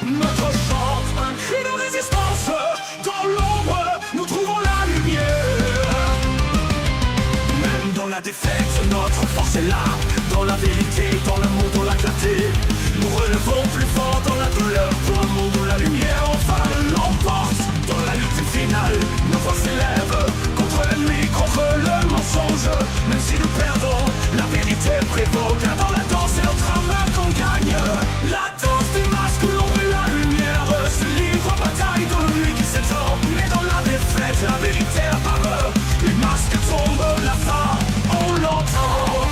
Notre chante un cri de résistance. Dans l'ombre, nous trouvons la lumière. Même dans la défaite, notre force est là. Dans la vérité, dans l'amour, dans la clarté. Nous relevons plus fort dans la douleur. Pour un monde où la lumière enfin l'emporte. Dans la lutte finale, nos voix s'élèvent. Contre la nuit, contre le mensonge. Même si nous perdons, la vérité prévaut. Car dans la danse, c'est notre âme qu'on gagne. La danse des masques où l'ombre et la lumière se livrent bataille dans la nuit qui s'étend. Mais dans la défaite, la vérité apparaît. Les masques tombent, la fin, on l'entend.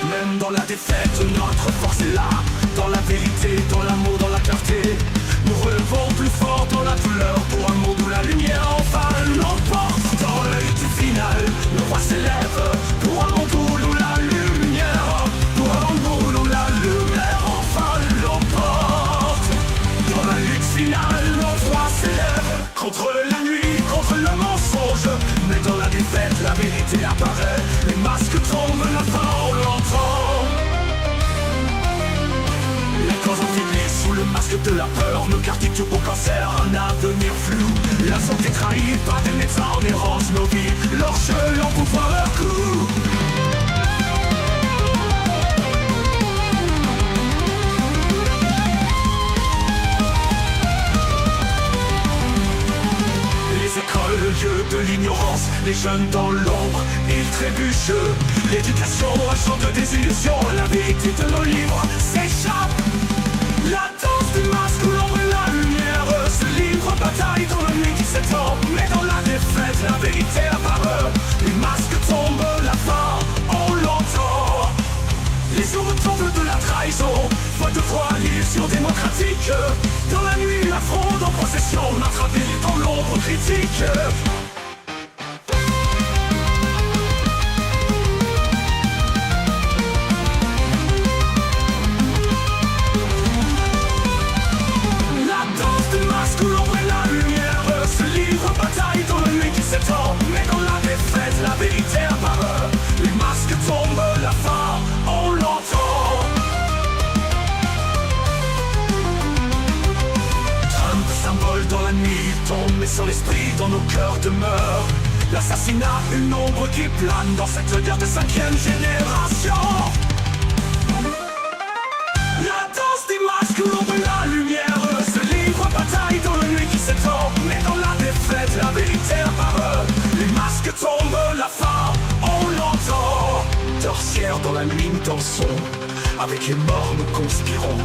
Même dans la défaite, notre force est là. Dans la vérité, dans l'amour, dans la clarté. Nous relevons plus fort dans la douleur. Pour un monde où la lumière enfin l'emporte. Dans la lutte finale, nos voix s'élèvent. Pour un monde où la lumière. Pour un monde où la lumière enfin l'emporte. Dans la lutte finale, nos voix s'élèvent. Contre la nuit, contre le mensonge. Mais dans la défaite, la vérité apparaît. Les masques tombent, la fin on l'entend. Les causes affaiblissent sous le masque de la peur. Nos quartiers au cancer, un avenir flou. La santé trahie par des médecins en errance. Nos vies, leur jeu, leur pouvoir, leur coup. Les écoles, le lieu de l'ignorance. Les jeunes dans l'ombre, ils trébuchent. L'éducation, un champ de désillusion. La vérité de nos livres s'échappe. La danse du masque où l'ombre et la lumière se livrent bataille dans la nuit qui s'étend. Mais dans la défaite, la vérité apparaît. Les masques tombent, la fin, on l'entend. Les hommes tombent de la trahison. Voix de voix, l'illusion démocratique. Dans la nuit, la fronde en procession. Notre avenir dans l'ombre critique. Mais dans la défaite, la vérité apparaît. Les masques tombent, la fin, on l'entend. Trump, symbole dans la nuit, tombe, mais son esprit dans nos cœurs demeure. L'assassinat, une ombre qui plane dans cette guerre de 5e génération. La danse des masques, l'ombre et la lumière se livrent bataille dans la nuit qui s'étend. Mais dans la défaite, la vérité apparaît. Les masques tombent, la fin, on l'entend. Torsière dans la nuit, nous dansons. Avec les morts, nous conspirons.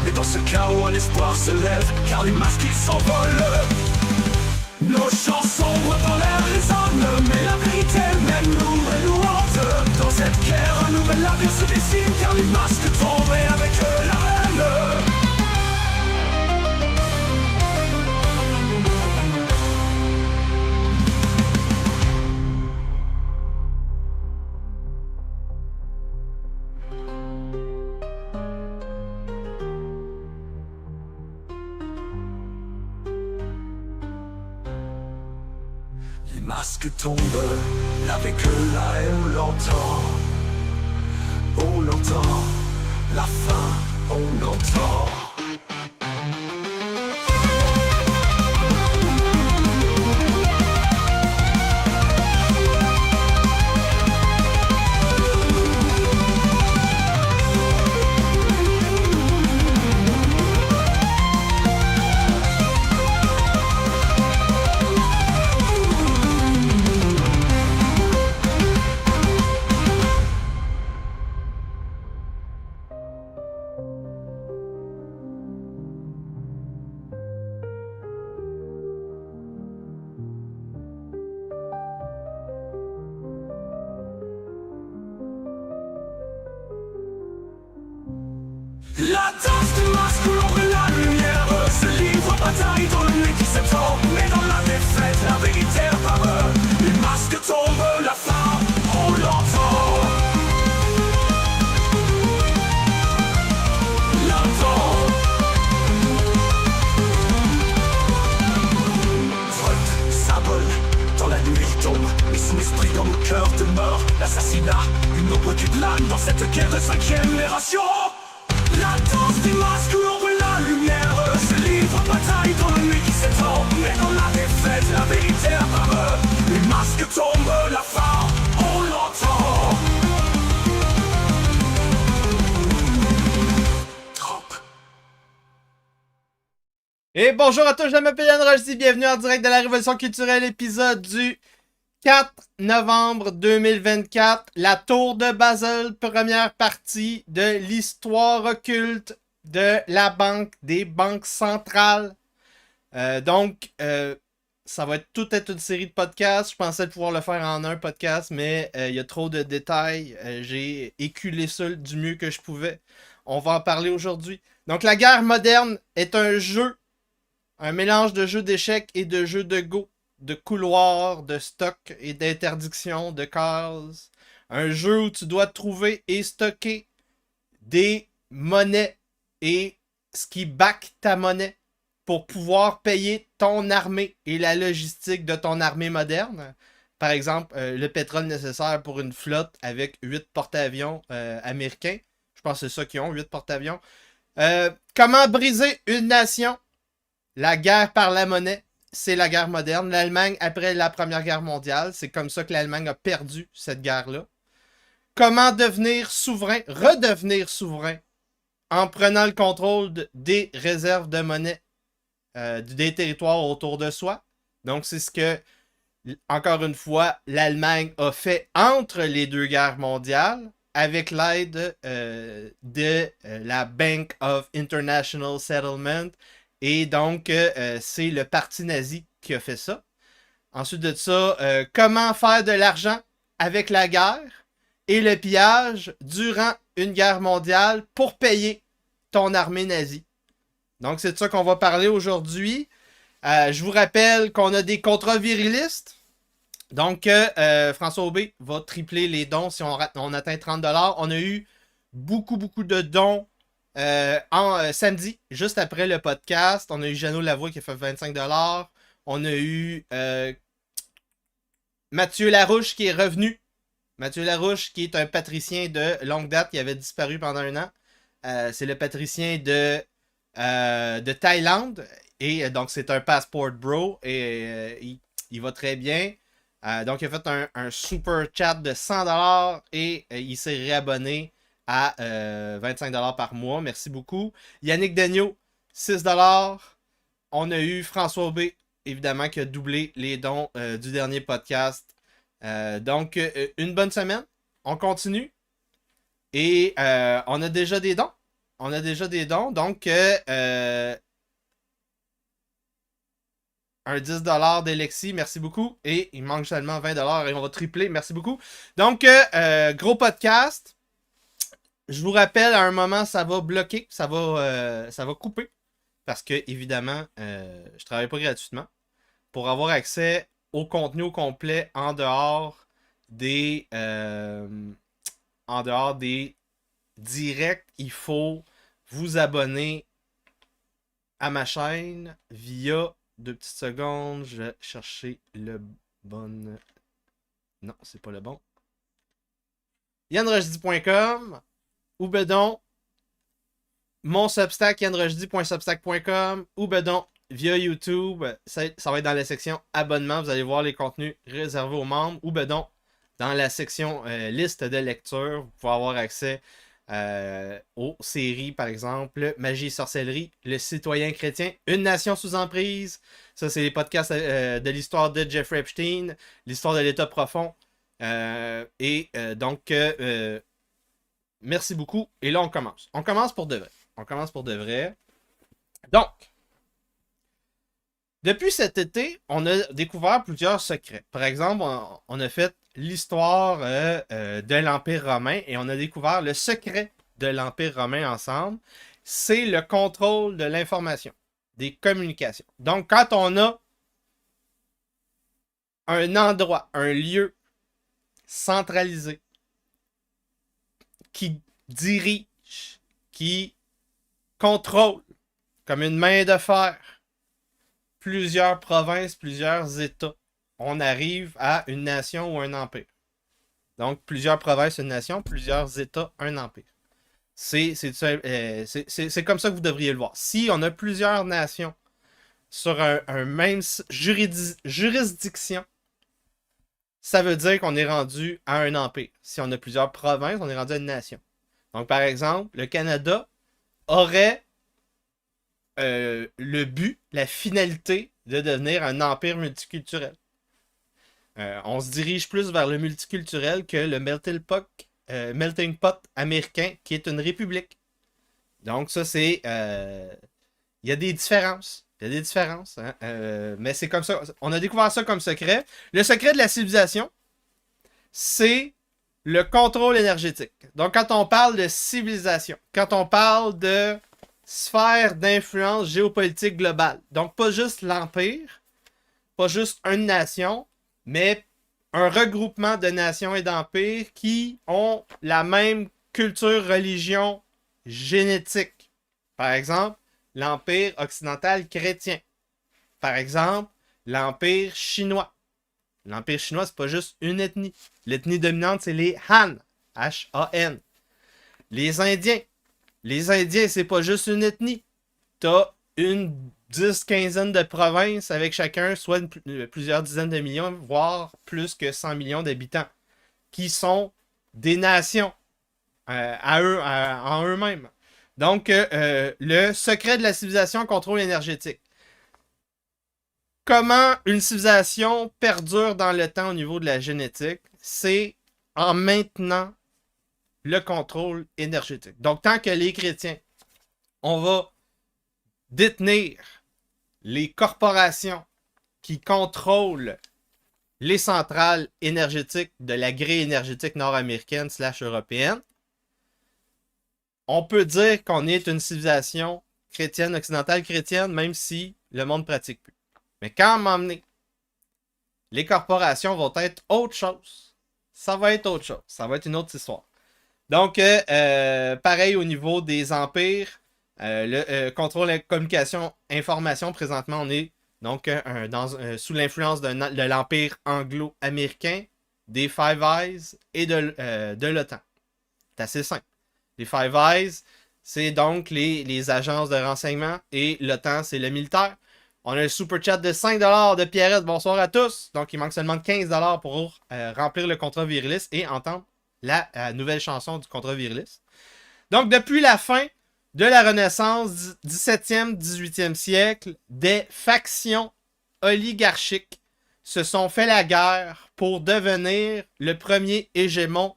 Mais dans ce chaos, un espoir se lève. Car les masques, ils s'envolent. Nos chants sombres dans l'air résonnent. Mais la vérité même nous hante. Dans cette guerre, un nouvel avenir se dessine. Car les masques tombent et avec eux la haine. Les masques tombent, avec eux la haine l'entend. On l'entend, la fin, on l'entend. Et bonjour à tous, je m'appelle Yann Rochdy, bienvenue en direct de la Révolution culturelle, épisode du 4 novembre 2024, la Tour de Basel, première partie de l'histoire occulte de la banque, des banques centrales. Ça va être toute une série de podcasts. Je pensais pouvoir le faire en un podcast, mais il y a trop de détails. J'ai éculé ça du mieux que je pouvais. On va en parler aujourd'hui. Donc, la guerre moderne est un mélange de jeux d'échecs et de jeux de go, de couloirs, de stocks et d'interdiction de cases. Un jeu où tu dois trouver et stocker des monnaies et ce qui back ta monnaie pour pouvoir payer ton armée et la logistique de ton armée moderne. Par exemple, le pétrole nécessaire pour une flotte avec 8 porte-avions américains. Je pense que c'est ça qu'ils ont, 8 porte-avions. Comment briser une nation? La guerre par la monnaie, c'est la guerre moderne. L'Allemagne, après la Première Guerre mondiale, c'est comme ça que l'Allemagne a perdu cette guerre-là. Comment devenir souverain, redevenir souverain, en prenant le contrôle des réserves de monnaie des territoires autour de soi. Donc, c'est ce que, encore une fois, l'Allemagne a fait entre les deux guerres mondiales avec l'aide de la Bank of International Settlement. Et donc, c'est le parti nazi qui a fait ça. Ensuite de ça, comment faire de l'argent avec la guerre et le pillage durant une guerre mondiale pour payer ton armée nazie. Donc, c'est de ça qu'on va parler aujourd'hui. Je vous rappelle qu'on a des contrats virilistes. Donc, François Aubé va tripler les dons si on atteint 30$. On a eu beaucoup de dons samedi, juste après le podcast. On a eu Jeannot Lavoie qui a fait 25$. On a eu Mathieu Larouche qui est revenu. Mathieu Larouche qui est un patricien de longue date qui avait disparu pendant un an. C'est le patricien de Thaïlande. Et donc, c'est un passport bro. Et il va très bien. Donc, il a fait un super chat de 100$ et il s'est réabonné à 25$ par mois. Merci beaucoup. Yannick Degnaud, 6$. On a eu François Aubé, évidemment, qui a doublé les dons du dernier podcast. Donc, une bonne semaine. On continue. Et on a déjà des dons. Donc, un 10$ d'Alexis, merci beaucoup. Et il manque seulement 20$ et on va tripler, merci beaucoup. Donc, gros podcast. Je vous rappelle, à un moment, ça va bloquer, ça va couper. Parce que, évidemment, je travaille pas gratuitement. Pour avoir accès au contenu au complet en dehors des directs, il faut vous abonner à ma chaîne via 2 petites secondes. Je vais chercher le bon. Non, c'est pas le bon. YannRochdy.com ou bedon mon Substack yanrochdy.substack.com ou bedon via YouTube. Ça va être dans la section abonnement. Vous allez voir les contenus réservés aux membres ou bedon dans la section liste de lecture. Vous pouvez avoir accès aux séries, par exemple, Magie et sorcellerie, Le Citoyen chrétien, Une nation sous emprise. Ça, c'est les podcasts de l'histoire de Jeffrey Epstein, l'histoire de l'État profond. Donc, merci beaucoup. Et là, on commence. On commence pour de vrai. Donc, depuis cet été, on a découvert plusieurs secrets. Par exemple, on a fait l'histoire de l'Empire romain et on a découvert le secret de l'Empire romain ensemble. C'est le contrôle de l'information, des communications. Donc, quand on a un endroit, un lieu centralisé qui dirige, qui contrôle comme une main de fer plusieurs provinces, plusieurs États, on arrive à une nation ou un empire. Donc, plusieurs provinces, une nation, plusieurs États, un empire. C'est comme ça que vous devriez le voir. Si on a plusieurs nations sur un même juridiction, ça veut dire qu'on est rendu à un empire. Si on a plusieurs provinces, on est rendu à une nation. Donc, par exemple, le Canada aurait le but, la finalité de devenir un empire multiculturel. On se dirige plus vers le multiculturel que le melting pot américain qui est une république. Donc ça c'est... Il y a des différences. Il y a des différences. Hein? Mais c'est comme ça. On a découvert ça comme secret. Le secret de la civilisation, c'est le contrôle énergétique. Donc quand on parle de civilisation, quand on parle de sphère d'influence géopolitique globale, donc pas juste l'empire, pas juste une nation, mais un regroupement de nations et d'empires qui ont la même culture, religion, génétique. Par exemple, l'empire occidental chrétien. Par exemple, l'empire chinois. L'empire chinois, c'est pas juste une ethnie. L'ethnie dominante, c'est les Han. H-A-N. Les Indiens. Les Indiens, c'est pas juste une ethnie. T'as une 10-15 de provinces avec chacun soit plusieurs dizaines de millions, voire plus que 100 millions d'habitants, qui sont des nations en eux-mêmes. Donc, le secret de la civilisation, contrôle énergétique. Comment une civilisation perdure dans le temps au niveau de la génétique? C'est en maintenant le contrôle énergétique. Donc, tant que les chrétiens, on va détenir les corporations qui contrôlent les centrales énergétiques de la grille énergétique nord-américaine / européenne, on peut dire qu'on est une civilisation chrétienne, occidentale chrétienne, même si le monde ne pratique plus. Mais quand à un moment donné, les corporations vont être autre chose. Ça va être autre chose. Ça va être une autre histoire. Donc, pareil au niveau des empires, contrôle la communication, information, présentement, on est donc sous l'influence de l'empire anglo-américain, des Five Eyes et de l'OTAN. C'est assez simple. Les Five Eyes, c'est donc les agences de renseignement et l'OTAN, c'est le militaire. On a le super chat de 5$ de Pierrette. Bonsoir à tous. Donc, il manque seulement 15$ pour remplir le contrat Virilis et entendre la nouvelle chanson du contrat Virilis. Donc, depuis la fin de la Renaissance, 17e, 18e siècle, des factions oligarchiques se sont fait la guerre pour devenir le premier hégémon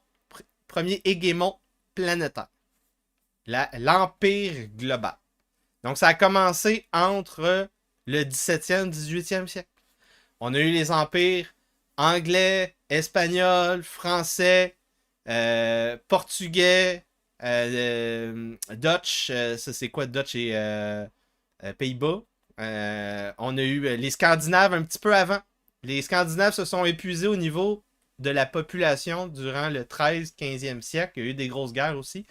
planétaire. L'empire global. Donc, ça a commencé entre le 17e, 18e siècle. On a eu les empires anglais, espagnol, français, portugais, Dutch, ça c'est quoi Dutch et Pays-Bas. On a eu les Scandinaves un petit peu avant. Les Scandinaves se sont épuisés au niveau de la population durant le 13-15e siècle. Il y a eu des grosses guerres aussi.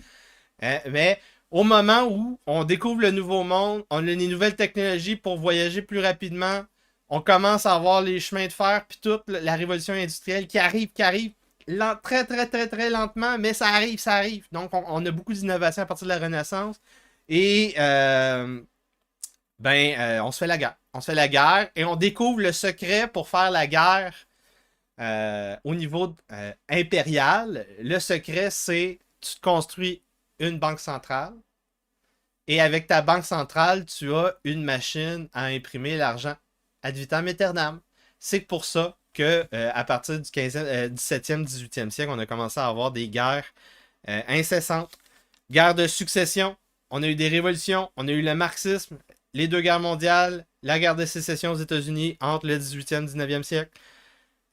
Mais au moment où on découvre le nouveau monde, on a les nouvelles technologies pour voyager plus rapidement, on commence à avoir les chemins de fer, puis toute la révolution industrielle qui arrive, très, très, très, très lentement, mais ça arrive. Donc, on a beaucoup d'innovations à partir de la Renaissance. Et, on se fait la guerre. On se fait la guerre et on découvre le secret pour faire la guerre au niveau impérial. Le secret, c'est tu te construis une banque centrale et avec ta banque centrale, tu as une machine à imprimer l'argent ad vitam aeternam. C'est pour ça que à partir du 17e, 18e siècle, on a commencé à avoir des guerres incessantes. Guerre de succession, on a eu des révolutions, on a eu le marxisme, les deux guerres mondiales, la guerre de sécession aux États-Unis entre le 18e et 19e siècle.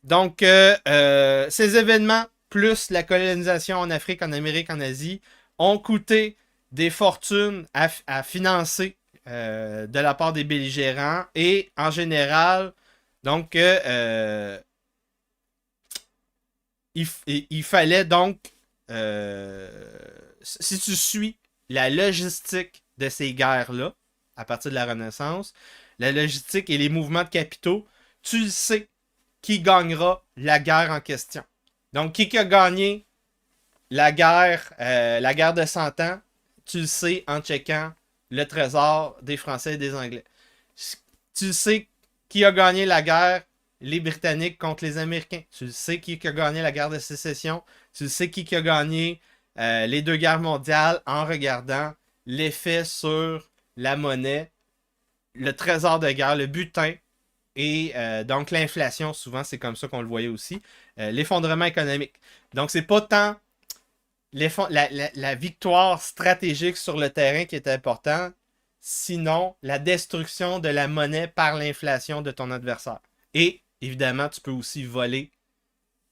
Donc, ces événements, plus la colonisation en Afrique, en Amérique, en Asie, ont coûté des fortunes à financer de la part des belligérants et en général, donc il fallait donc si tu suis la logistique de ces guerres-là à partir de la Renaissance, la logistique et les mouvements de capitaux, tu sais qui gagnera la guerre en question. Donc qui a gagné la guerre de 100 ans, tu le sais en checkant le trésor des Français et des Anglais. Tu sais qui a gagné la guerre, les Britanniques contre les Américains. Tu sais qui a gagné la guerre de sécession. Tu sais qui a gagné les deux guerres mondiales en regardant l'effet sur la monnaie le trésor de guerre, le butin, et donc l'inflation, souvent c'est comme ça qu'on le voyait aussi, l'effondrement économique. Donc c'est pas tant la victoire stratégique sur le terrain qui est important, sinon la destruction de la monnaie par l'inflation de ton adversaire. Et évidemment, tu peux aussi voler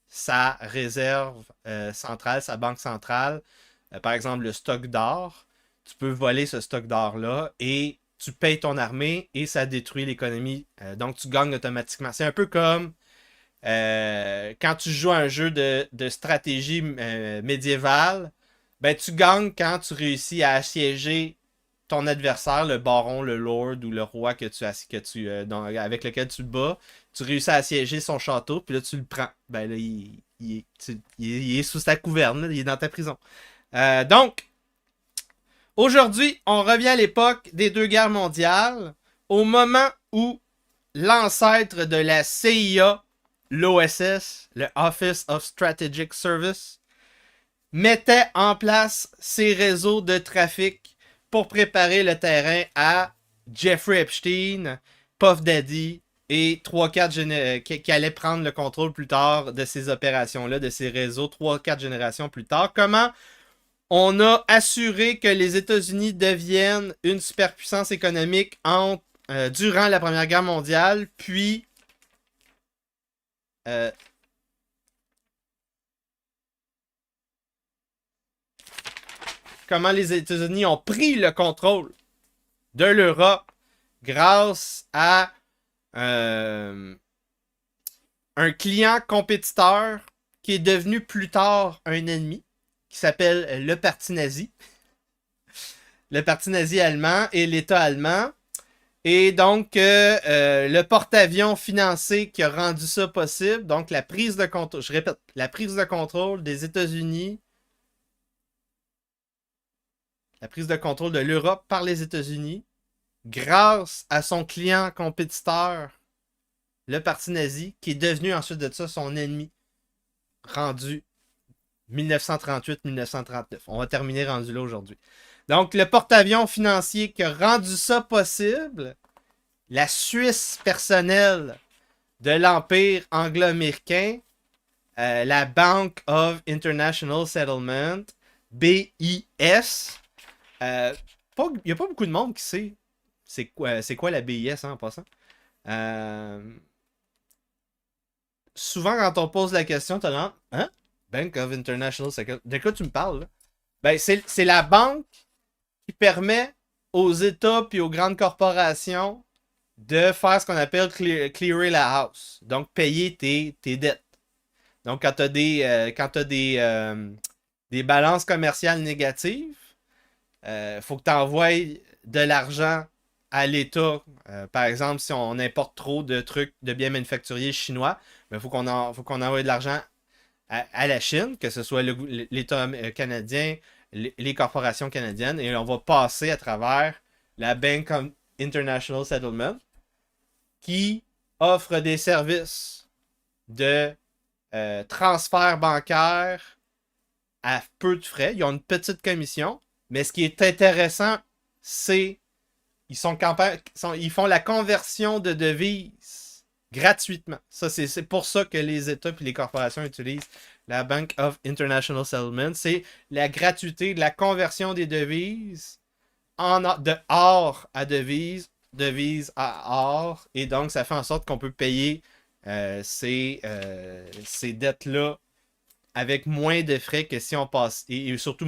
sa réserve centrale, sa banque centrale, par exemple le stock d'or. Tu peux voler ce stock d'or-là et tu payes ton armée et ça détruit l'économie. Donc tu gagnes automatiquement. C'est un peu comme quand tu joues à un jeu de stratégie médiévale, ben tu gagnes quand tu réussis à assiéger ton adversaire, le baron, le lord ou le roi avec lequel tu bats. Tu réussis à assiéger son château, puis là tu le prends. Ben là, il est sous ta couverne, là, il est dans ta prison. Donc, aujourd'hui, on revient à l'époque des 2 guerres mondiales, au moment où l'ancêtre de la CIA, l'OSS, le Office of Strategic Service, mettait en place ses réseaux de trafic pour préparer le terrain à Jeffrey Epstein, Puff Daddy et 3-4 qui allaient prendre le contrôle plus tard de ces opérations-là, de ces réseaux 3-4 générations plus tard. Comment on a assuré que les États-Unis deviennent une superpuissance économique durant la Première Guerre mondiale, puis comment les États-Unis ont pris le contrôle de l'Europe grâce à un client compétiteur qui est devenu plus tard un ennemi, qui s'appelle le Parti nazi. Le Parti nazi allemand et l'État allemand. Et donc, le porte-avions financier qui a rendu ça possible, donc la prise de contrôle, je répète, la prise de contrôle des États-Unis, la prise de contrôle de l'Europe par les États-Unis, grâce à son client compétiteur, le Parti nazi, qui est devenu ensuite de ça son ennemi, rendu 1938-1939. On va terminer rendu là aujourd'hui. Donc, le porte-avions financier qui a rendu ça possible, la Suisse personnelle de l'Empire anglo-américain, la Bank of International Settlement, BIS. Il n'y a pas beaucoup de monde qui sait c'est quoi la BIS en passant. Souvent, quand on pose la question, tu as l'air, hein? Bank of International Settlement. De quoi tu me parles, là? Ben, c'est la banque qui permet aux États puis aux grandes corporations de faire ce qu'on appelle clearer la house. Donc, payer tes dettes. Donc, quand tu as des balances commerciales négatives, faut que tu envoies de l'argent à l'État. Par exemple, si on importe trop de trucs de biens manufacturiers chinois, il faut qu'on envoie de l'argent à la Chine, que ce soit l'État canadien, les corporations canadiennes, et on va passer à travers la Bank of International Settlement qui offre des services de transfert bancaire à peu de frais. Ils ont une petite commission, mais ce qui est intéressant, c'est ils font la conversion de devises gratuitement. Ça, c'est pour ça que les États et les corporations utilisent la Bank of International Settlement. C'est la gratuité de la conversion des devises de or à devise à or. Et donc, ça fait en sorte qu'on peut payer ces dettes-là avec moins de frais que si on passe. Et surtout,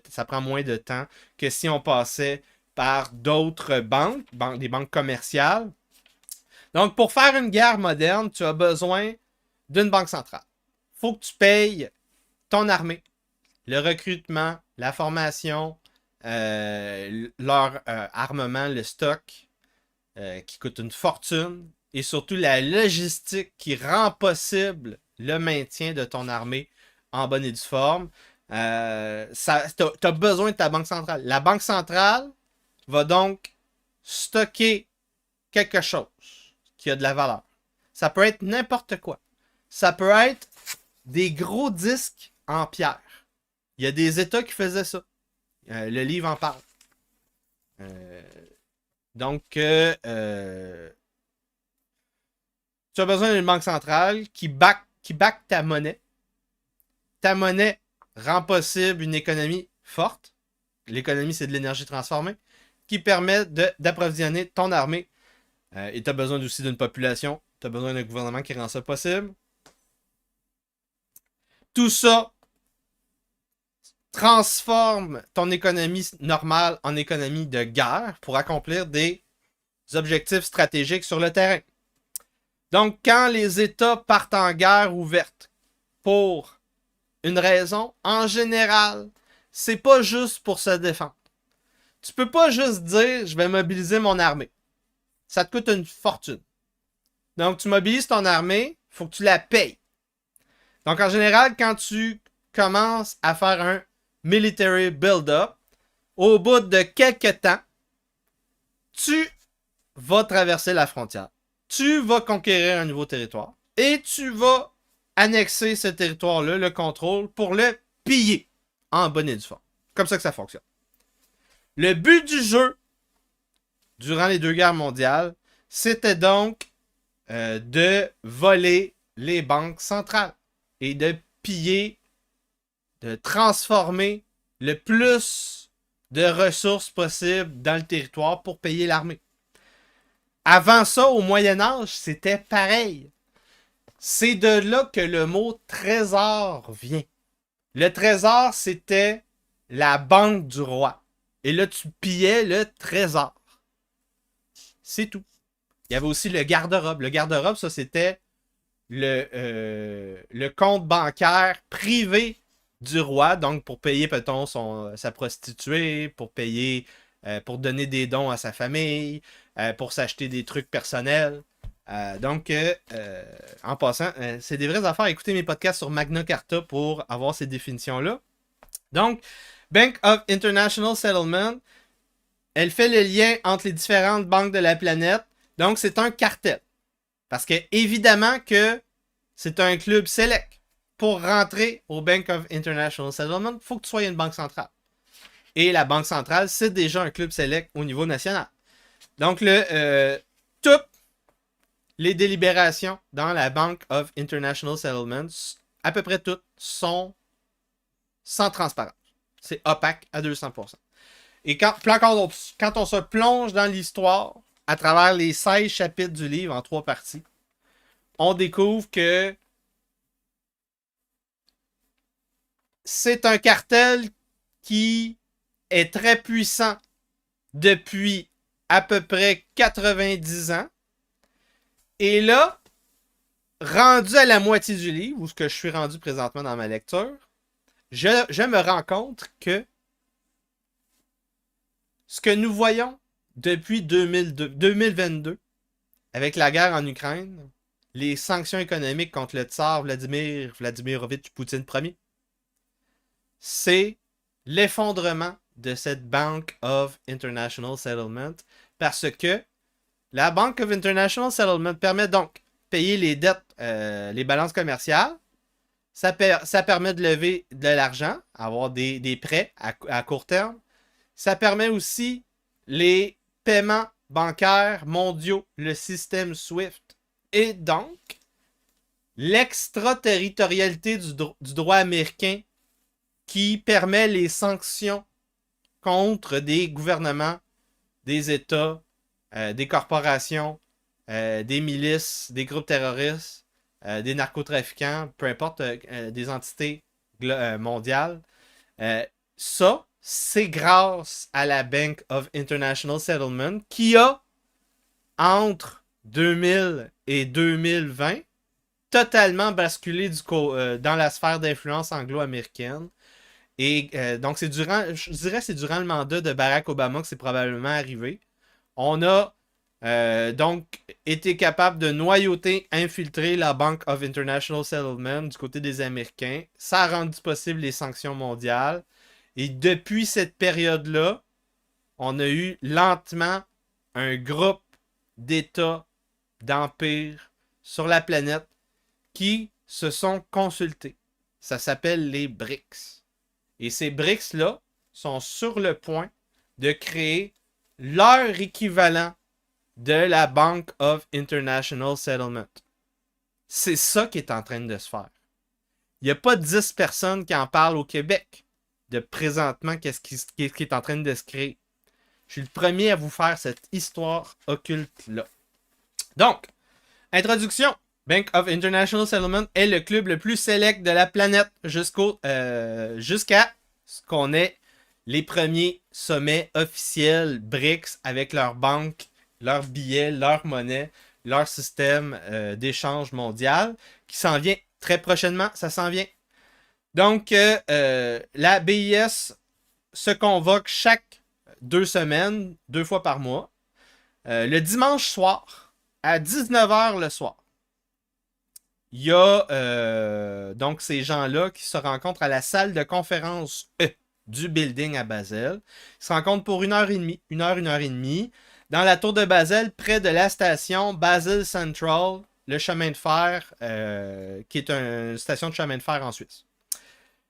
ça prend moins de temps que si on passait par d'autres banques, des banques commerciales. Donc, pour faire une guerre moderne, tu as besoin d'une banque centrale. Il faut que tu payes ton armée, le recrutement, la formation, leur armement, le stock, qui coûte une fortune, et surtout la logistique qui rend possible le maintien de ton armée en bonne et due forme. Tu as besoin de ta banque centrale. La banque centrale va donc stocker quelque chose qui a de la valeur. Ça peut être n'importe quoi. Ça peut être des gros disques en pierre. Il y a des États qui faisaient ça. Le livre en parle. Donc, tu as besoin d'une banque centrale qui back ta monnaie. Ta monnaie rend possible une économie forte. L'économie, c'est de l'énergie transformée qui permet d'approvisionner ton armée. Et tu as besoin aussi d'une population. Tu as besoin d'un gouvernement qui rend ça possible. Tout ça transforme ton économie normale en économie de guerre pour accomplir des objectifs stratégiques sur le terrain. Donc, quand les États partent en guerre ouverte pour une raison, en général, c'est pas juste pour se défendre. Tu peux pas juste dire je vais mobiliser mon armée. Ça te coûte une fortune. Donc, tu mobilises ton armée, il faut que tu la payes. Donc, en général, quand tu commences à faire un military build-up, au bout de quelques temps, tu vas traverser la frontière. Tu vas conquérir un nouveau territoire et tu vas annexer ce territoire-là, le contrôle, pour le piller en bonne et due forme. Comme ça que ça fonctionne. Le but du jeu, durant les 2 guerres mondiales, c'était donc de voler les banques centrales et de piller, de transformer le plus de ressources possibles dans le territoire pour payer l'armée. Avant ça, au Moyen Âge, c'était pareil. C'est de là que le mot trésor vient. Le trésor, c'était la banque du roi. Et là, tu pillais le trésor. C'est tout. Il y avait aussi le garde-robe. Le garde-robe, ça, c'était le compte bancaire privé du roi. Donc, pour payer, peut-on, sa prostituée, pour payer, pour donner des dons à sa famille, pour s'acheter des trucs personnels. Donc, en passant, c'est des vraies affaires. Écoutez mes podcasts sur Magna Carta pour avoir ces définitions-là. Donc, Bank of International Settlement, elle fait le lien entre les différentes banques de la planète. Donc, c'est un cartel. Parce que, évidemment, que c'est un club select. Pour rentrer au Bank of International Settlement, il faut que tu sois une banque centrale. Et la banque centrale, c'est déjà un club select au niveau national. Donc, toutes les délibérations dans la Bank of International Settlements, à peu près toutes, sont sans transparence. C'est opaque à 200%. Et quand on se plonge dans l'histoire, à travers les 16 chapitres du livre en 3 parties, on découvre que c'est un cartel qui est très puissant depuis à peu près 90 ans. Et là, rendu à la moitié du livre, où ce que je suis rendu présentement dans ma lecture, je me rends compte que ce que nous voyons depuis 2022, avec la guerre en Ukraine, les sanctions économiques contre le tsar Vladimirovitch Poutine Ier, c'est l'effondrement de cette Bank of International Settlement parce que la Bank of International Settlement permet donc de payer les dettes, les balances commerciales. Ça permet de lever de l'argent, avoir des prêts à court terme. Ça permet aussi les paiements bancaires mondiaux, le système SWIFT. Et donc, l'extraterritorialité du droit américain qui permet les sanctions contre des gouvernements, des États, des corporations, des milices, des groupes terroristes, des narcotrafiquants, peu importe, des entités mondiales. Ça, c'est grâce à la Bank of International Settlement qui a, entre 2000 et 2020, totalement basculé dans la sphère d'influence anglo-américaine. Et donc, je dirais c'est durant le mandat de Barack Obama que c'est probablement arrivé. On a donc été capable de noyauter, infiltrer la Bank of International Settlement du côté des Américains. Ça a rendu possible les sanctions mondiales. Et depuis cette période-là, on a eu lentement un groupe d'États, d'empires sur la planète qui se sont consultés. Ça s'appelle les BRICS. Et ces BRICS-là sont sur le point de créer leur équivalent de la Bank of International Settlement. C'est ça qui est en train de se faire. Il n'y a pas 10 personnes qui en parlent au Québec de présentement qu'est-ce qui est en train de se créer. Je suis le premier à vous faire cette histoire occulte-là. Donc, introduction. Bank of International Settlement est le club le plus select de la planète jusqu'à ce qu'on ait les premiers sommets officiels BRICS avec leur banque, leurs billets, leur monnaie, leur système d'échange mondial qui s'en vient très prochainement. Ça s'en vient. Donc, la BIS se convoque chaque 2 semaines, 2 fois par mois, le dimanche soir, à 19h le soir. Il y a donc ces gens-là qui se rencontrent à la salle de conférence E du building à Basel. Ils se rencontrent pour 1h30, 1h30, dans la tour de Basel, près de la station Basel Central, le chemin de fer, qui est une station de chemin de fer en Suisse.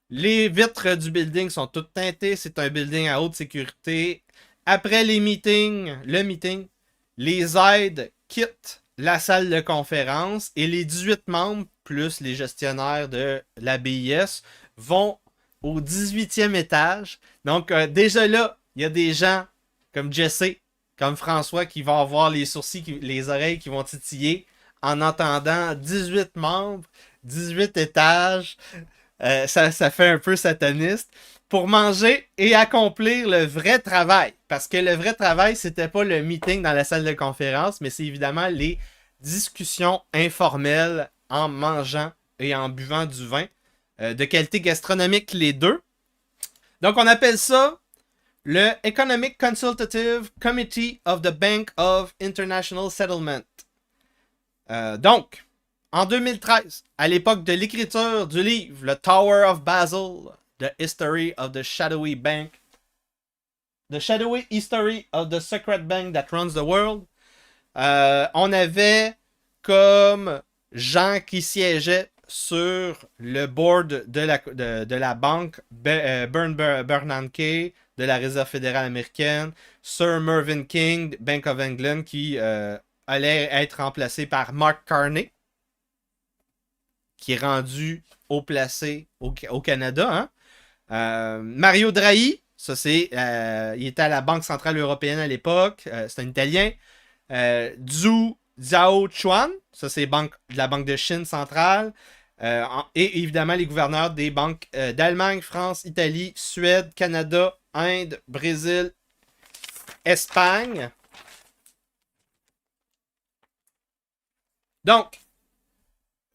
Les vitres du building sont toutes teintées. C'est un building à haute sécurité. Après le meeting, les aides quittent la salle de conférence et les 18 membres, plus les gestionnaires de la BIS, vont au 18e étage. Donc, déjà là, il y a des gens comme Jesse, comme François, qui vont avoir les sourcils, les oreilles qui vont titiller en entendant 18 membres, 18 étages. Ça fait un peu sataniste. Pour manger et accomplir le vrai travail. Parce que le vrai travail, c'était pas le meeting dans la salle de conférence, mais c'est évidemment les discussions informelles en mangeant et en buvant du vin. De qualité gastronomique, les deux. Donc, on appelle ça le Economic Consultative Committee of the Bank of International Settlement. Donc, en 2013, à l'époque de l'écriture du livre Le Tower of Basel, The History of the Shadowy Bank, The Shadowy History of the Secret Bank That Runs the World, on avait comme gens qui siégeaient sur le board de la banque Bernanke, de la Réserve fédérale américaine, Sir Mervyn King, Bank of England, qui allait être remplacé par Mark Carney, qui est rendu haut placé au Canada. Hein? Mario Draghi, ça c'est, il était à la Banque centrale européenne à l'époque, c'est un Italien. Zhu Xiaochuan, ça c'est la Banque de Chine centrale. Et évidemment les gouverneurs des banques d'Allemagne, France, Italie, Suède, Canada, Inde, Brésil, Espagne. Donc,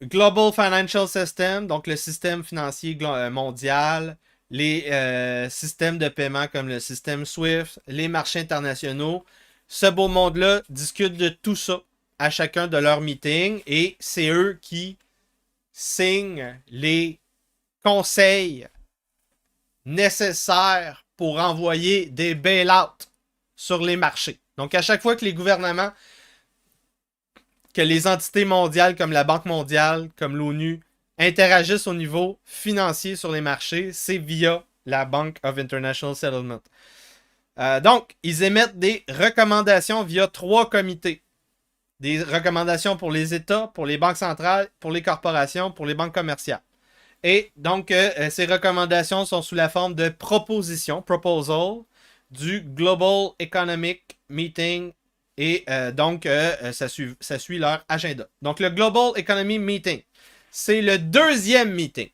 Global Financial System, donc le système financier mondial, les systèmes de paiement comme le système SWIFT, les marchés internationaux. Ce beau monde-là discute de tout ça à chacun de leurs meetings et c'est eux qui signent les conseils nécessaires pour envoyer des bail-outs sur les marchés. Donc à chaque fois que les gouvernements, que les entités mondiales comme la Banque mondiale, comme l'ONU, interagissent au niveau financier sur les marchés, c'est via la Bank of International Settlement. Donc, ils émettent des recommandations via 3 comités. Des recommandations pour les États, pour les banques centrales, pour les corporations, pour les banques commerciales. Et donc, ces recommandations sont sous la forme de propositions, proposal, du Global Economic Meeting. Et donc, ça suit leur agenda. Donc, le Global Economy Meeting, c'est le 2e meeting.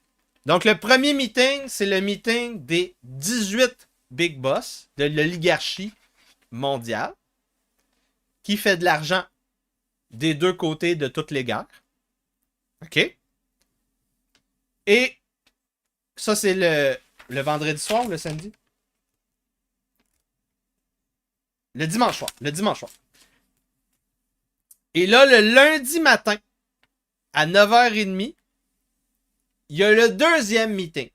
Donc, le premier meeting, c'est le meeting des 18 big boss de l'oligarchie mondiale qui fait de l'argent des deux côtés de toutes les guerres. OK? Et ça, c'est le vendredi soir ou le samedi? Le dimanche soir. Le dimanche soir. Et là, le lundi matin, à 9h30, il y a le 2e meeting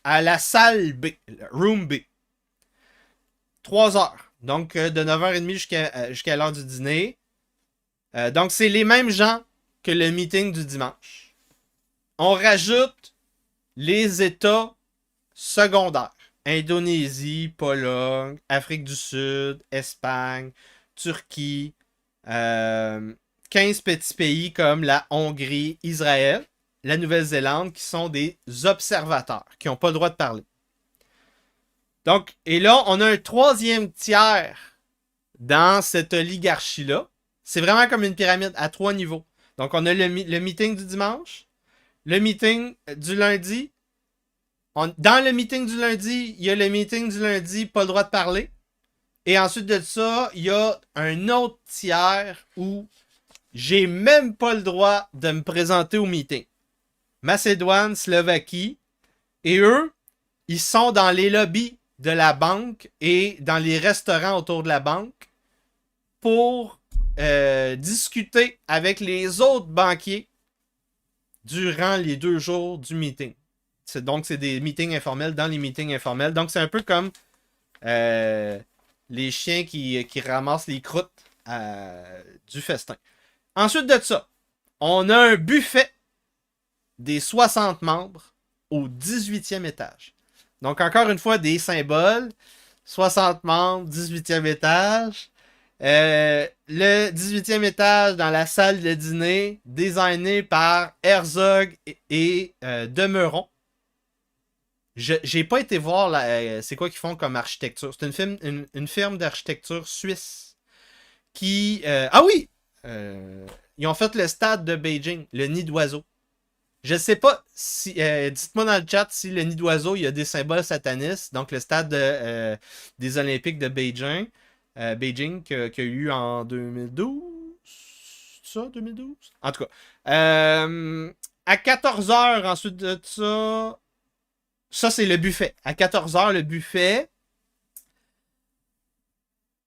à la salle B, room B. 3 heures. Donc, de 9h30 jusqu'à l'heure du dîner. Donc, c'est les mêmes gens que le meeting du dimanche. On rajoute les États secondaires. Indonésie, Pologne, Afrique du Sud, Espagne, Turquie, 15 petits pays comme la Hongrie, Israël, la Nouvelle-Zélande qui sont des observateurs, qui n'ont pas le droit de parler. Donc, et là, on a un troisième tiers dans cette oligarchie-là. C'est vraiment comme une pyramide à 3 niveaux. Donc, on a le meeting du dimanche, le meeting du lundi. Dans le meeting du lundi, il y a le meeting du lundi, pas le droit de parler. Et ensuite de ça, il y a un autre tiers où j'ai même pas le droit de me présenter au meeting. Macédoine, Slovaquie. Et eux, ils sont dans les lobbies de la banque et dans les restaurants autour de la banque pour discuter avec les autres banquiers durant les 2 jours du meeting. Donc, c'est des meetings informels dans les meetings informels. Donc, c'est un peu comme les chiens qui ramassent les croûtes du festin. Ensuite de ça, on a un buffet des 60 membres au 18e étage. Donc, encore une fois, des symboles. 60 membres, 18e étage. Le 18e étage dans la salle de dîner, designé par Herzog et Demeuron. J'ai pas été voir c'est quoi qu'ils font comme architecture. C'est une firme d'architecture suisse qui... ah oui! Ils ont fait le stade de Beijing, le nid d'oiseau. Je sais pas si... dites-moi dans le chat si le nid d'oiseau, il y a des symboles satanistes. Donc le stade des Olympiques de Beijing. Beijing qu'il y a eu en 2012. C'est ça, 2012? En tout cas. À 14h, ensuite de ça... Ça, c'est le buffet. À 14h, le buffet...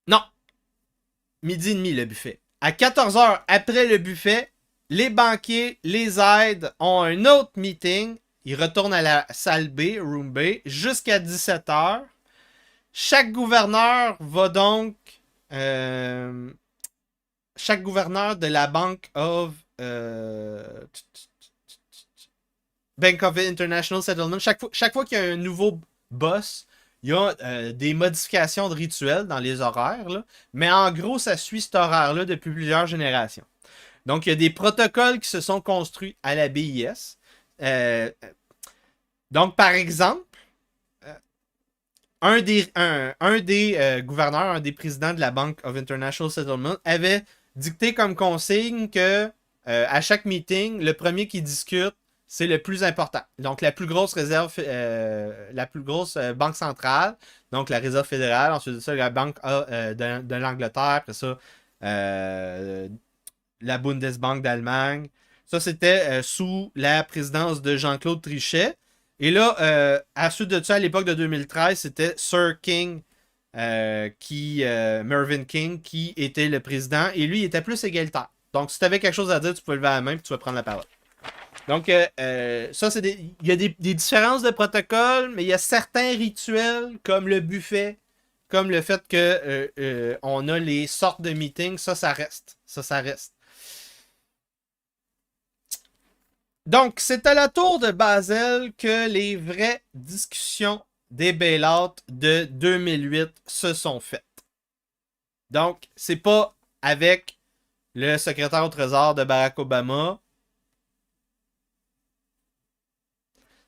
Non. Midi et demi, le buffet. À 14h, après le buffet, les banquiers, les aides ont un autre meeting. Ils retournent à la salle B, room B, jusqu'à 17h. Chaque gouverneur va donc... chaque gouverneur de la Bank of... Bank of International Settlement, chaque fois qu'il y a un nouveau boss, il y a des modifications de rituels dans les horaires, là, mais en gros, ça suit cet horaire-là depuis plusieurs générations. Donc, il y a des protocoles qui se sont construits à la BIS. Donc, par exemple, un des gouverneurs, un des présidents de la Bank of International Settlement avait dicté comme consigne que à chaque meeting, le premier qui discute, c'est le plus important. Donc, la plus grosse réserve, la plus grosse banque centrale, donc la réserve fédérale, ensuite de ça, la banque de l'Angleterre, après ça, la Bundesbank d'Allemagne. Ça, c'était sous la présidence de Jean-Claude Trichet. Et là, à la suite de ça, à l'époque de 2013, c'était Sir King, Mervyn King, qui était le président. Et lui, il était plus égalitaire. Donc, si tu avais quelque chose à dire, tu pouvais lever la main et tu vas prendre la parole. Donc, ça, il y a des différences de protocole, mais il y a certains rituels, comme le buffet, comme le fait que on a les sortes de meetings, ça reste. Ça reste. Donc, c'est à la tour de Basel que les vraies discussions des bailouts de 2008 se sont faites. Donc, c'est pas avec le secrétaire au Trésor de Barack Obama.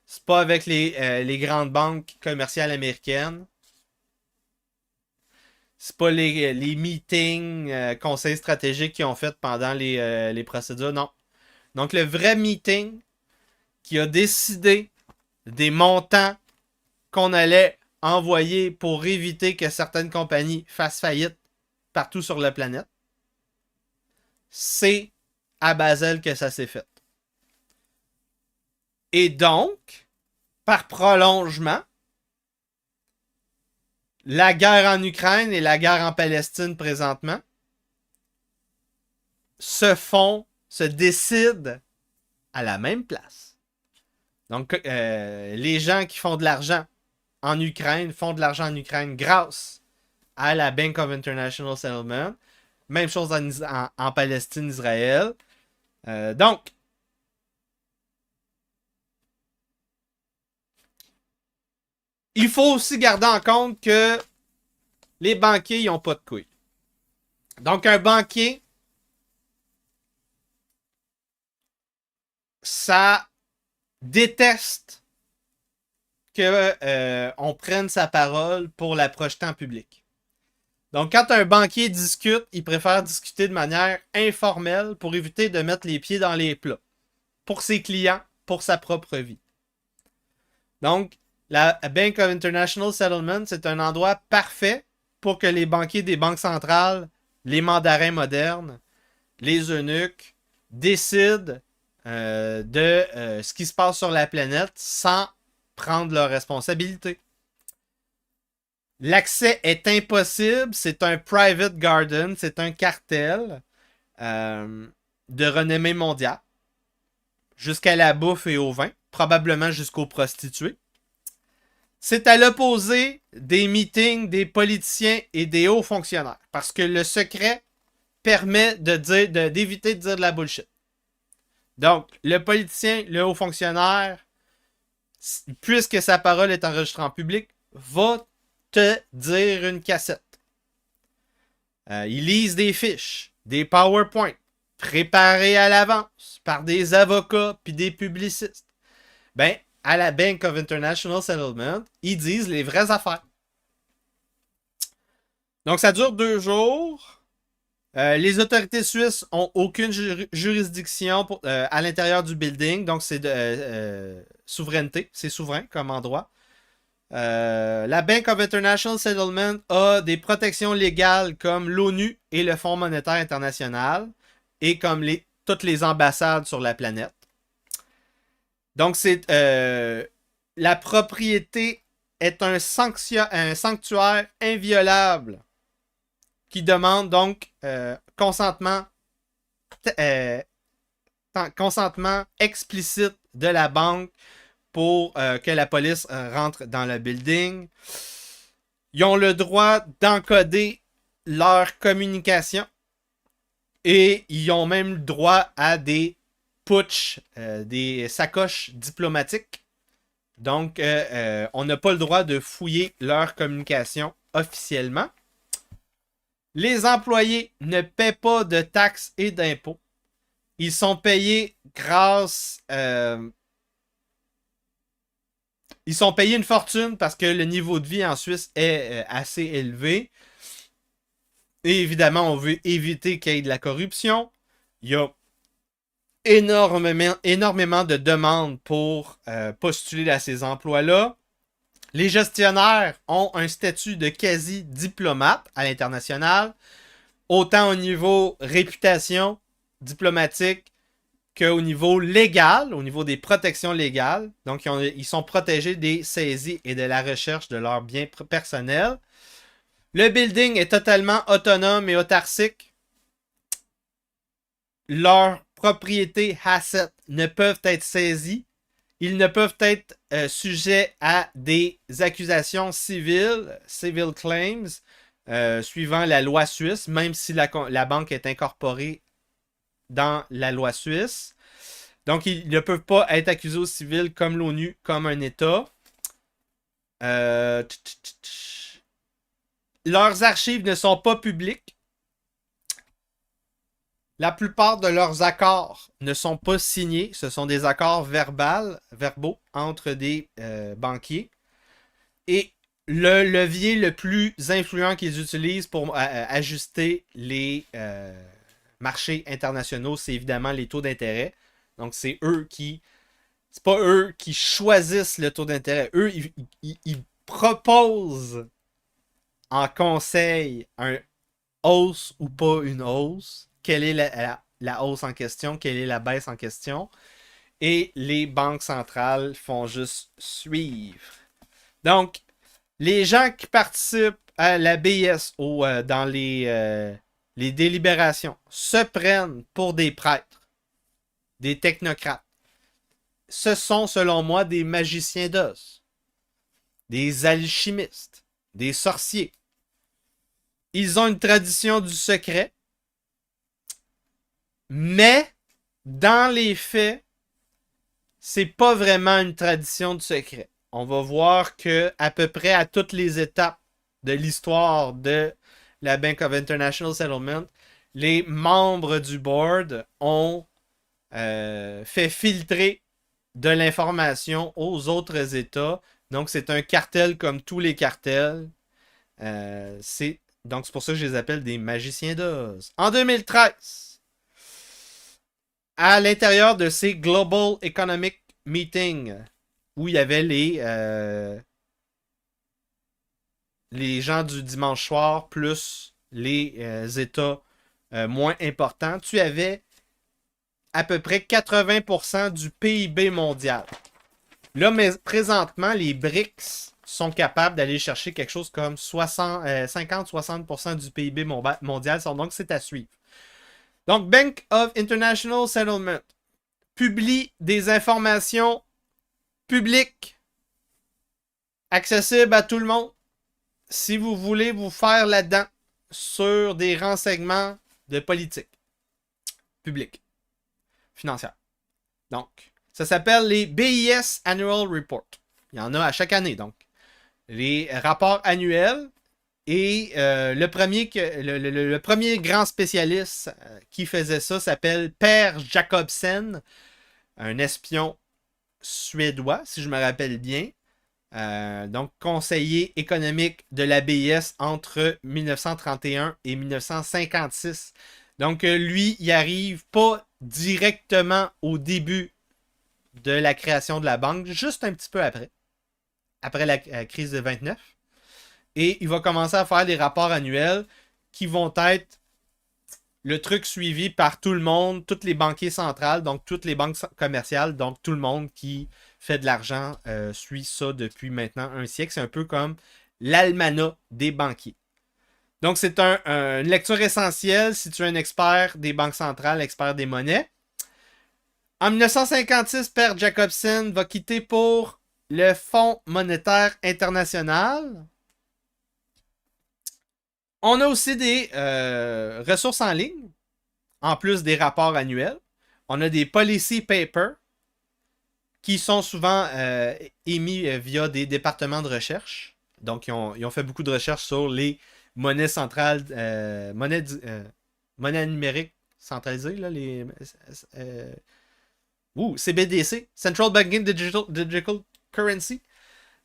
C'est pas avec les grandes banques commerciales américaines. C'est pas les meetings, conseils stratégiques qu'ils ont fait pendant les procédures, non. Donc, le vrai meeting qui a décidé des montants qu'on allait envoyer pour éviter que certaines compagnies fassent faillite partout sur la planète, c'est à Basel que ça s'est fait. Et donc, par prolongement, la guerre en Ukraine et la guerre en Palestine présentement se décident à la même place. Donc, les gens qui font de l'argent en Ukraine font de l'argent en Ukraine grâce à la Bank of International Settlement. Même chose en Palestine, Israël. Donc, il faut aussi garder en compte que les banquiers, ils n'ont pas de couilles. Donc, un banquier, ça déteste que on prenne sa parole pour la projeter en public. Donc, quand un banquier discute, il préfère discuter de manière informelle pour éviter de mettre les pieds dans les plats. Pour ses clients, pour sa propre vie. Donc, la Bank of International Settlement, c'est un endroit parfait pour que les banquiers des banques centrales, les mandarins modernes, les eunuques, décident de ce qui se passe sur la planète sans prendre leurs responsabilités. L'accès est impossible, c'est un private garden, c'est un cartel de renommée mondiale, jusqu'à la bouffe et au vin, probablement jusqu'aux prostituées. C'est à l'opposé des meetings des politiciens et des hauts fonctionnaires, parce que le secret permet d'éviter de dire de la bullshit. Donc, le politicien, le haut fonctionnaire, puisque sa parole est enregistrée en public, va te dire une cassette. Ils lisent des fiches, des PowerPoint, préparés à l'avance par des avocats puis des publicistes. Ben, à la Bank of International Settlement, ils disent les vraies affaires. Donc, ça dure 2 jours. Les autorités suisses ont aucune juridiction à l'intérieur du building. Donc, c'est de souveraineté. C'est souverain comme endroit. La Bank of International Settlement a des protections légales comme l'ONU et le Fonds monétaire international et comme toutes les ambassades sur la planète. Donc, la propriété est un sanctuaire inviolable qui demande donc consentement explicite de la banque pour que la police rentre dans le building. Ils ont le droit d'encoder leur communication et ils ont même le droit à des putsch, des sacoches diplomatiques. Donc, on n'a pas le droit de fouiller leur communication officiellement. Les employés ne paient pas de taxes et d'impôts. Ils sont payés grâce... ils sont payés une fortune parce que le niveau de vie en Suisse est assez élevé. Et évidemment, on veut éviter qu'il y ait de la corruption. Il y a énormément de demandes pour postuler à ces emplois-là. Les gestionnaires ont un statut de quasi-diplomate à l'international, autant au niveau réputation diplomatique qu'au niveau légal, au niveau des protections légales. Donc, ils sont protégés des saisies et de la recherche de leurs biens personnels. Le building est totalement autonome et autarcique. Leurs propriétés assets ne peuvent être saisies. Ils ne peuvent être sujets à des accusations civiles, civil claims, suivant la loi suisse, même si la banque est incorporée dans la loi suisse. Donc, ils ne peuvent pas être accusés au civil comme l'ONU, comme un État. Leurs archives ne sont pas publiques. La plupart de leurs accords ne sont pas signés. Ce sont des accords verbaux entre des banquiers. Et le levier le plus influent qu'ils utilisent pour ajuster les marchés internationaux, c'est évidemment les taux d'intérêt. Donc, c'est pas eux qui choisissent le taux d'intérêt. Eux, ils proposent en conseil un hausse ou pas une hausse. Quelle est la hausse en question? Quelle est la baisse en question? Et les banques centrales font juste suivre. Donc, les gens qui participent à la BIS ou dans les délibérations se prennent pour des prêtres, des technocrates. Ce sont, selon moi, des magiciens d'os, des alchimistes, des sorciers. Ils ont une tradition du secret, mais dans les faits, c'est pas vraiment une tradition du secret. on va voir que à peu près à toutes les étapes de l'histoire de la Bank of International Settlement, les membres du board ont fait filtrer de l'information aux autres États. Donc, c'est un cartel comme tous les cartels. Donc, c'est pour ça que je les appelle des magiciens d'Oz. En 2013, à l'intérieur de ces Global Economic Meetings, où il y avait les gens du dimanche soir plus les États moins importants, tu avais à peu près 80% du PIB mondial. Là, mais présentement, les BRICS sont capables d'aller chercher quelque chose comme 50-60% du PIB mondial. Donc, c'est à suivre. Donc, Bank of International Settlement publie des informations publiques accessibles à tout le monde. Si vous voulez vous faire là-dedans sur des renseignements de politique publique, financière. Donc, ça s'appelle les BIS Annual Report. Il y en a à chaque année, donc. Les rapports annuels. Et le premier grand spécialiste qui faisait ça s'appelle Per Jacobsen, un espion suédois, si je me rappelle bien. Donc, conseiller économique de la BIS entre 1931 et 1956. Donc, lui, il arrive pas directement au début de la création de la banque, juste un petit peu après la crise de 29. Et il va commencer à faire des rapports annuels qui vont être le truc suivi par tout le monde, tous les banquiers centrales, donc toutes les banques commerciales, donc tout le monde qui fait de l'argent suit ça depuis maintenant un siècle. C'est un peu comme l'almanach des banquiers. Donc c'est une lecture essentielle si tu es un expert des banques centrales, expert des monnaies. En 1956, Per Jacobsen va quitter pour le Fonds monétaire international. On a aussi des ressources en ligne, en plus des rapports annuels. On a des policy papers qui sont souvent émis via des départements de recherche. Donc, ils ont fait beaucoup de recherches sur les monnaies centrales, monnaies numériques centralisées, là, les CBDC, Central Banking Digital Currency.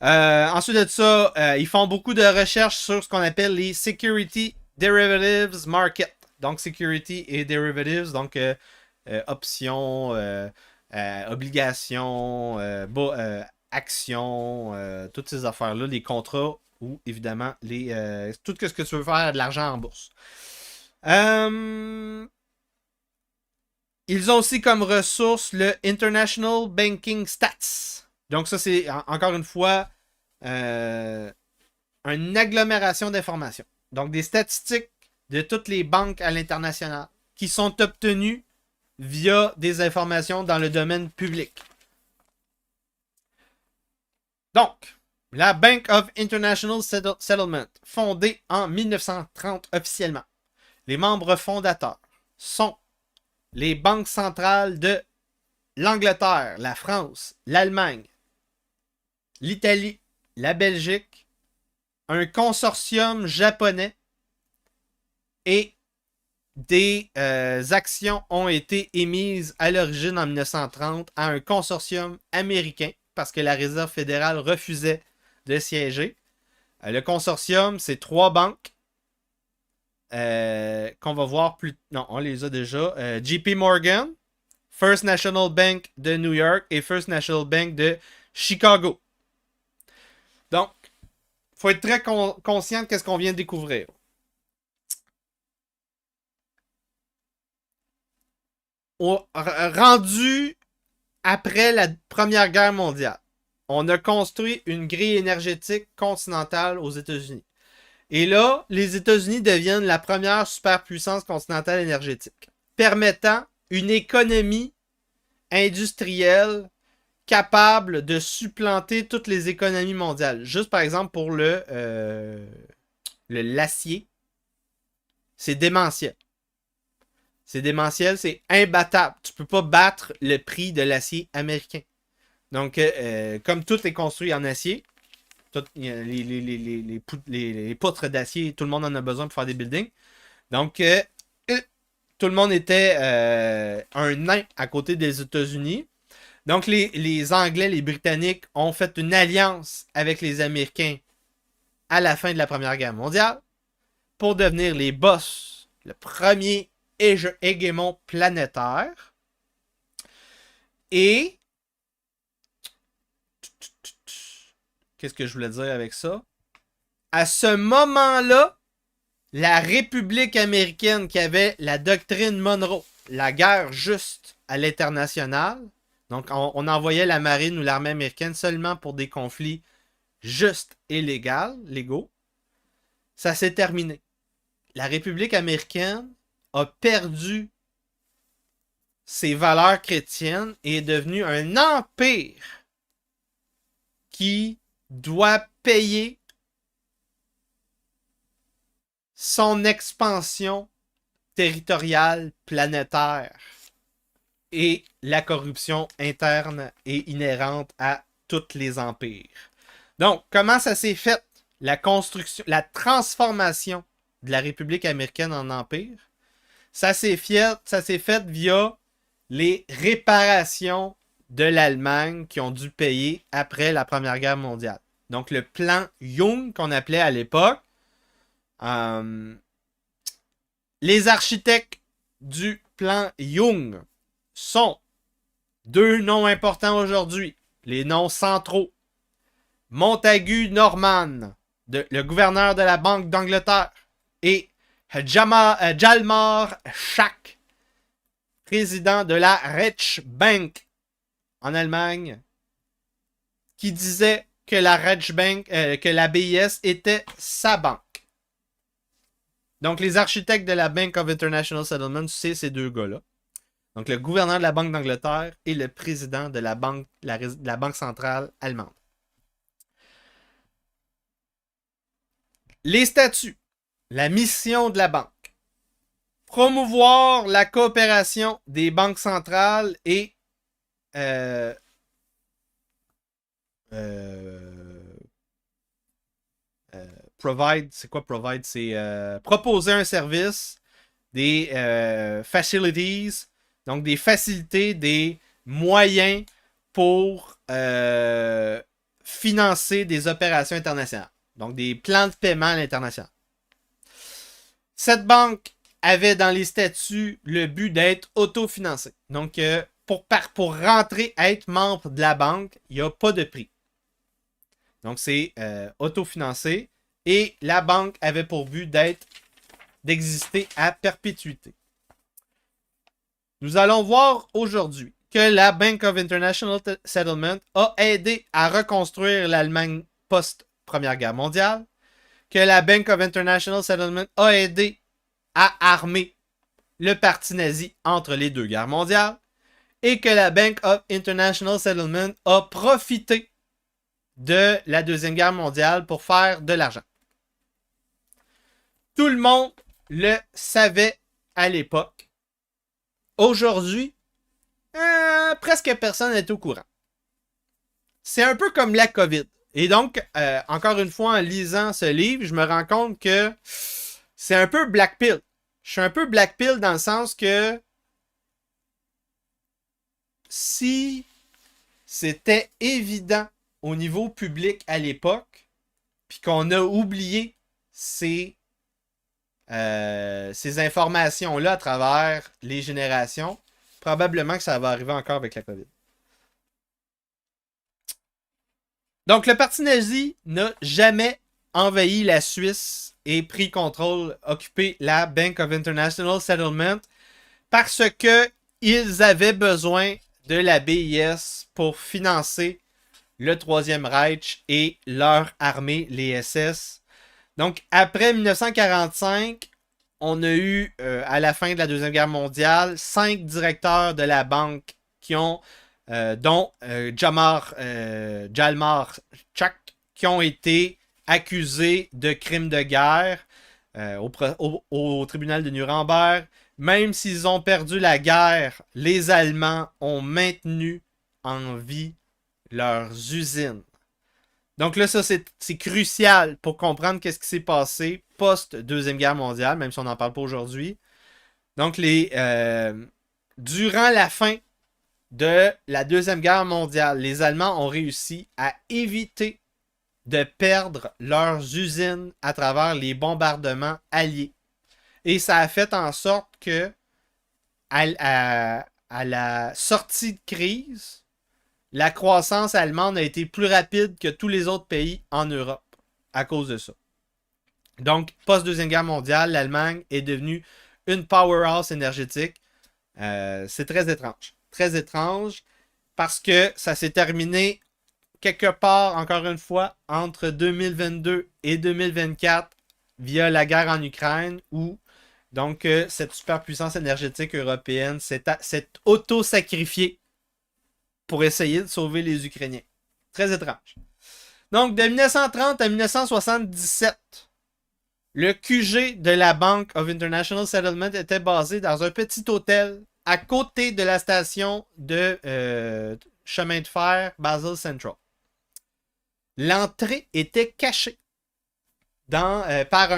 Ensuite de ça, ils font beaucoup de recherches sur ce qu'on appelle les Security Derivatives Market. Donc, Security et Derivatives, donc options, obligations, actions, toutes ces affaires-là, les contrats ou évidemment tout ce que tu veux faire de l'argent en bourse. Ils ont aussi comme ressource le International Banking Stats. Donc ça, c'est encore une fois une agglomération d'informations. Donc des statistiques de toutes les banques à l'international qui sont obtenues via des informations dans le domaine public. Donc, la Bank of International Settlement, fondée en 1930 officiellement. Les membres fondateurs sont les banques centrales de l'Angleterre, la France, l'Allemagne, l'Italie, la Belgique, un consortium japonais et des actions ont été émises à l'origine en 1930 à un consortium américain parce que la Réserve fédérale refusait de siéger. Le consortium, c'est 3 banques qu'on va voir plus... Non, on les a déjà. JP Morgan, First National Bank de New York et First National Bank de Chicago. Donc, il faut être très conscient de ce qu'on vient de découvrir. Rendu après la Première Guerre mondiale, on a construit une grille énergétique continentale aux États-Unis. Et là, les États-Unis deviennent la première superpuissance continentale énergétique, permettant une économie industrielle capable de supplanter toutes les économies mondiales. Juste par exemple pour l'acier, c'est démentiel. C'est démentiel, c'est imbattable. Tu peux pas battre le prix de l'acier américain. Donc, comme tout est construit en acier, les poutres d'acier, tout le monde en a besoin pour faire des buildings. Donc, tout le monde était un nain à côté des États-Unis. Donc, les Anglais, les Britanniques ont fait une alliance avec les Américains à la fin de la Première Guerre mondiale pour devenir les boss, le premier hégémon planétaire. Et qu'est-ce que je voulais dire avec ça? À ce moment-là, la République américaine qui avait la doctrine Monroe, la guerre juste à l'international, donc on envoyait la marine ou l'armée américaine seulement pour des conflits justes et légaux, ça s'est terminé. La République américaine a perdu ses valeurs chrétiennes et est devenue un empire qui doit payer son expansion territoriale planétaire et la corruption interne et inhérente à tous les empires. Donc, comment ça s'est fait? La construction, la transformation de la République américaine en empire, ça s'est fait via les réparations de l'Allemagne qui ont dû payer après la Première Guerre mondiale. Donc, le plan Young qu'on appelait à l'époque, les architectes du plan Young sont deux noms importants aujourd'hui. Les noms centraux. Montagu Norman, le gouverneur de la Banque d'Angleterre, et Hjalmar Schacht, président de la Reichsbank en Allemagne, qui disait que la Reichsbank, que la BIS était sa banque. Donc, les architectes de la Bank of International Settlement, c'est ces deux gars-là. Donc, le gouverneur de la Banque d'Angleterre et le président de la Banque centrale allemande. Les statuts. La mission de la banque. Promouvoir la coopération des banques centrales et provide, c'est quoi provide? C'est proposer un service, des facilities, donc des facilités, des moyens pour financer des opérations internationales. Donc des plans de paiement à l'international. Cette banque avait dans les statuts le but d'être autofinancée. Donc pour rentrer, être membre de la banque, il n'y a pas de prix. Donc c'est autofinancé. Et la banque avait pour but d'exister à perpétuité. Nous allons voir aujourd'hui que la Bank of International Settlement a aidé à reconstruire l'Allemagne post-Première Guerre mondiale, que la Bank of International Settlement a aidé à armer le parti nazi entre les deux guerres mondiales, et que la Bank of International Settlement a profité de la Deuxième Guerre mondiale pour faire de l'argent. Tout le monde le savait à l'époque. Aujourd'hui, presque personne n'est au courant. C'est un peu comme la COVID. Et donc, encore une fois, en lisant ce livre, je me rends compte que c'est un peu black pill. Je suis un peu black pill dans le sens que si c'était évident au niveau public à l'époque, puis qu'on a oublié ces informations-là à travers les générations, probablement que ça va arriver encore avec la COVID. Donc, le parti nazi n'a jamais envahi la Suisse et pris contrôle, occupé la Bank of International Settlement parce que ils avaient besoin de la BIS pour financer le Troisième Reich et leur armée, les SS. Donc, après 1945, on a eu, à la fin de la Deuxième Guerre mondiale, 5 directeurs de la banque qui ont, dont Hjalmar Schacht, qui ont été accusés de crimes de guerre au tribunal de Nuremberg. Même s'ils ont perdu la guerre, les Allemands ont maintenu en vie leurs usines. Donc là, ça, c'est crucial pour comprendre qu'est-ce qui s'est passé post-Deuxième Guerre mondiale, même si on n'en parle pas aujourd'hui. Donc, durant la fin de la Deuxième Guerre mondiale, les Allemands ont réussi à éviter de perdre leurs usines à travers les bombardements alliés. Et ça a fait en sorte que, à la sortie de crise, la croissance allemande a été plus rapide que tous les autres pays en Europe à cause de ça. Donc, post-Deuxième Guerre mondiale, l'Allemagne est devenue une powerhouse énergétique. C'est très étrange. Très étrange parce que ça s'est terminé quelque part, encore une fois, entre 2022 et 2024 via la guerre en Ukraine où donc cette superpuissance énergétique européenne s'est auto-sacrifiée pour essayer de sauver les Ukrainiens. Très étrange. Donc, de 1930 à 1977, le QG de la Bank of International Settlement était basé dans un petit hôtel à côté de la station de chemin de fer Basel Central. L'entrée était cachée par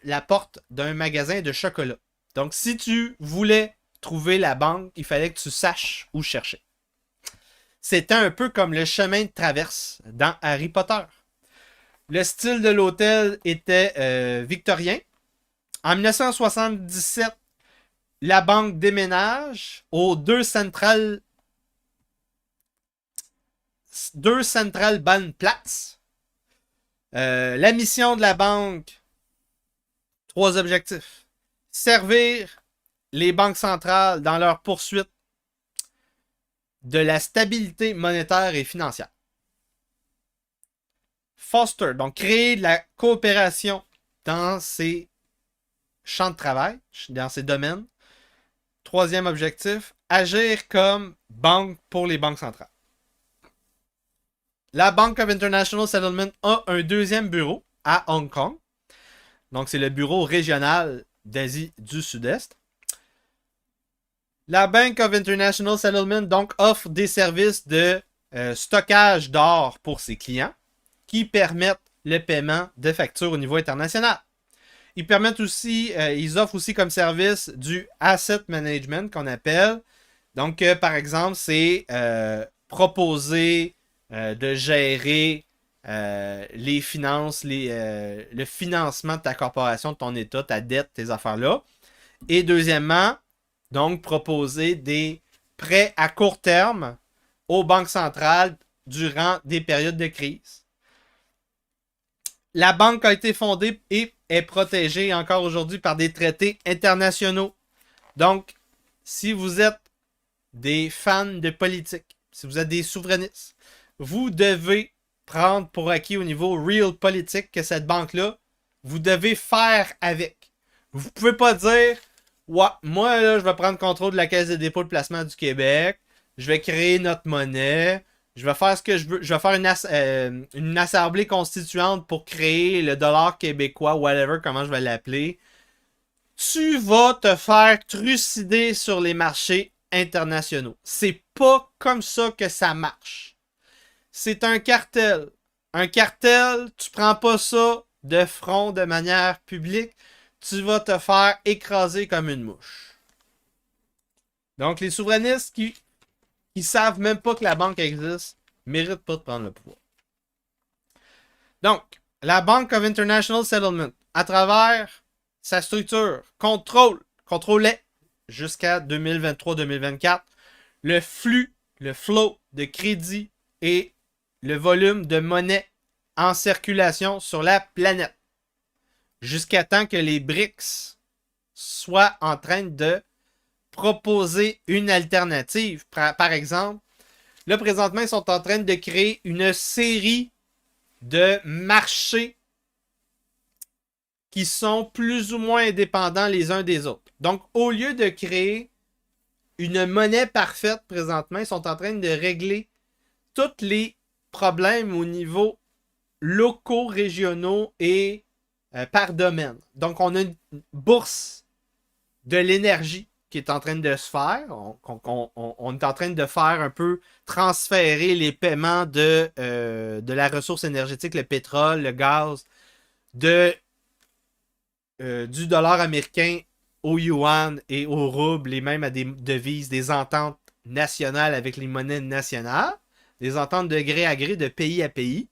la porte d'un magasin de chocolat. Donc, si tu voulais trouver la banque, il fallait que tu saches où chercher. C'était un peu comme le chemin de traverse dans Harry Potter. Le style de l'hôtel était victorien. En 1977, la banque déménage aux deux Central Bahnplatz. La mission de la banque, 3 objectifs. Servir les banques centrales dans leur poursuite de la stabilité monétaire et financière. Foster, donc créer de la coopération dans ces champs de travail, dans ces domaines. 3e objectif, agir comme banque pour les banques centrales. La Bank of International Settlement a un 2e bureau à Hong Kong. Donc, c'est le bureau régional d'Asie du Sud-Est. La Bank of International Settlement donc offre des services de stockage d'or pour ses clients qui permettent le paiement de factures au niveau international. Ils offrent aussi comme service du asset management qu'on appelle. Donc, par exemple, c'est proposer de gérer les finances, le financement de ta corporation, de ton état, ta dette, tes affaires-là. Et deuxièmement, donc proposer des prêts à court terme aux banques centrales durant des périodes de crise. La banque a été fondée et est protégée encore aujourd'hui par des traités internationaux. Donc, si vous êtes des fans de politique, si vous êtes des souverainistes, vous devez prendre pour acquis au niveau real politique que cette banque-là, vous devez faire avec. Vous ne pouvez pas dire ouais, moi, là, je vais prendre contrôle de la Caisse de dépôt et de placement du Québec, je vais créer notre monnaie, je vais faire ce que je veux, je vais faire une assemblée constituante pour créer le dollar québécois, whatever, comment je vais l'appeler. Tu vas te faire trucider sur les marchés internationaux. C'est pas comme ça que ça marche. C'est un cartel. Un cartel, tu prends pas ça de front de manière publique, tu vas te faire écraser comme une mouche. Donc, les souverainistes qui savent même pas que la banque existe méritent pas de prendre le pouvoir. Donc, la Bank of International Settlement, à travers sa structure, contrôlait jusqu'à 2023-2024 le flow de crédit et le volume de monnaie en circulation sur la planète. Jusqu'à temps que les BRICS soient en train de proposer une alternative. Par exemple, là, présentement, ils sont en train de créer une série de marchés qui sont plus ou moins indépendants les uns des autres. Donc, au lieu de créer une monnaie parfaite présentement, ils sont en train de régler tous les problèmes au niveau locaux, régionaux et par domaine. Donc, on a une bourse de l'énergie qui est en train de se faire. On est en train de faire un peu transférer les paiements de la ressource énergétique, le pétrole, le gaz, du dollar américain au yuan et au rouble et même à des devises, des ententes nationales avec les monnaies nationales, des ententes de gré à gré, de pays à pays.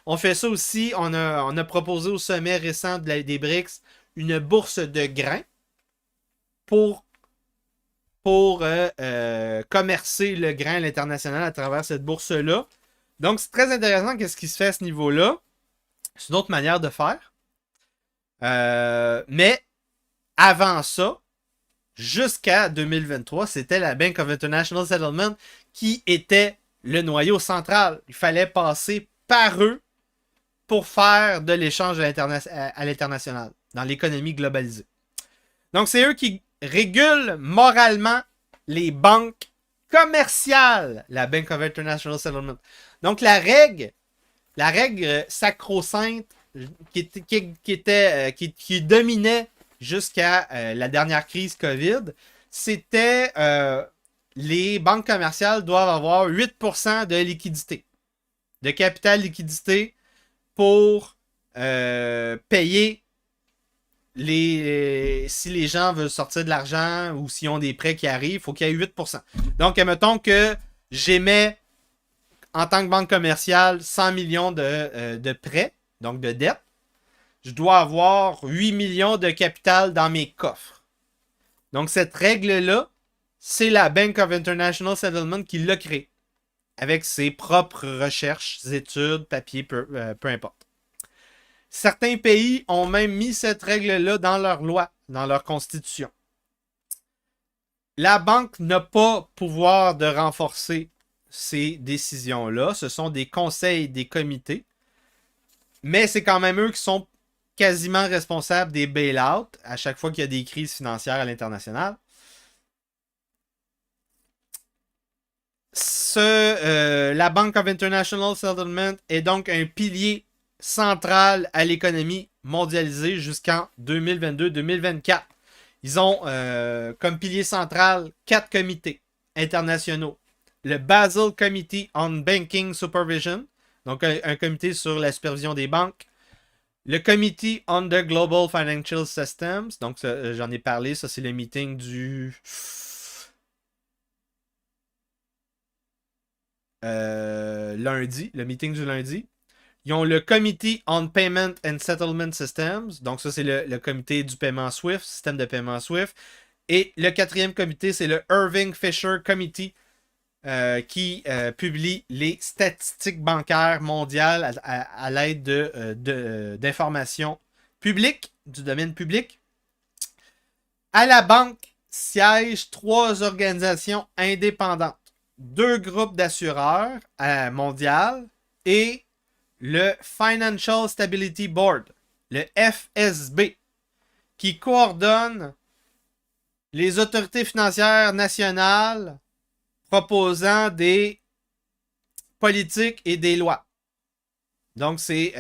On fait ça aussi, on a proposé au sommet récent des BRICS une bourse de grains pour commercer le grain à l'international à travers cette bourse-là. Donc, c'est très intéressant qu'est-ce qui se fait à ce niveau-là. C'est une autre manière de faire. Mais avant ça, jusqu'à 2023, c'était la Bank of International Settlement qui était le noyau central. Il fallait passer par eux pour faire de l'échange à l'international, dans l'économie globalisée. Donc, c'est eux qui régulent moralement les banques commerciales, la Bank of International Settlement. Donc, la règle sacro-sainte qui dominait jusqu'à la dernière crise COVID, c'était les banques commerciales doivent avoir 8% de liquidité, de capital liquidité pour payer si les gens veulent sortir de l'argent ou s'ils ont des prêts qui arrivent, il faut qu'il y ait 8%. Donc, admettons que j'émets en tant que banque commerciale 100 millions de prêts, donc de dettes. Je dois avoir 8 millions de capital dans mes coffres. Donc, cette règle-là, c'est la Bank of International Settlement qui l'a créée, avec ses propres recherches, études, papiers, peu importe. Certains pays ont même mis cette règle-là dans leur loi, dans leur constitution. La banque n'a pas pouvoir de renforcer ces décisions-là. Ce sont des conseils, des comités. Mais c'est quand même eux qui sont quasiment responsables des bail-outs à chaque fois qu'il y a des crises financières à l'international. La Bank of International Settlement est donc un pilier central à l'économie mondialisée jusqu'en 2022-2024. Ils ont comme pilier central 4 comités internationaux. Le Basel Committee on Banking Supervision, donc un comité sur la supervision des banques. Le Committee on the Global Financial Systems, donc j'en ai parlé, ça c'est le meeting du lundi, le meeting du lundi. Ils ont le Committee on Payment and Settlement Systems. Donc, ça, c'est le comité du paiement SWIFT, système de paiement SWIFT. Et le 4e comité, c'est le Irving Fisher Committee qui publie les statistiques bancaires mondiales à l'aide d'informations publiques, du domaine public. À la banque siègent 3 organisations indépendantes. 2 groupes d'assureurs mondiales et le Financial Stability Board, le FSB, qui coordonne les autorités financières nationales proposant des politiques et des lois. Donc, c'est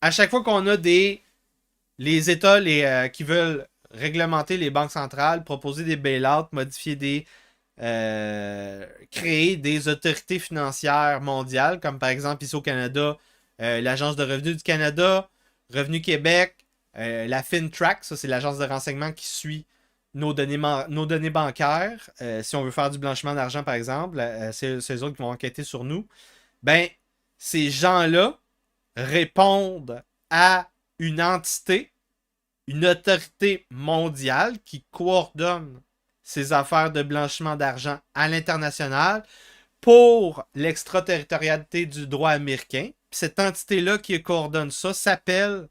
à chaque fois qu'on a les États qui veulent réglementer les banques centrales, proposer des bail-outs, modifier créer des autorités financières mondiales, comme par exemple ici au Canada, l'Agence de revenus du Canada, Revenu Québec, la FinTrack, ça c'est l'agence de renseignement qui suit nos données bancaires. Si on veut faire du blanchiment d'argent, par exemple, c'est eux autres qui vont enquêter sur nous. Ben, ces gens-là répondent à une entité, une autorité mondiale qui coordonne ces affaires de blanchiment d'argent à l'international pour l'extraterritorialité du droit américain. Puis cette entité-là qui coordonne ça s'appelle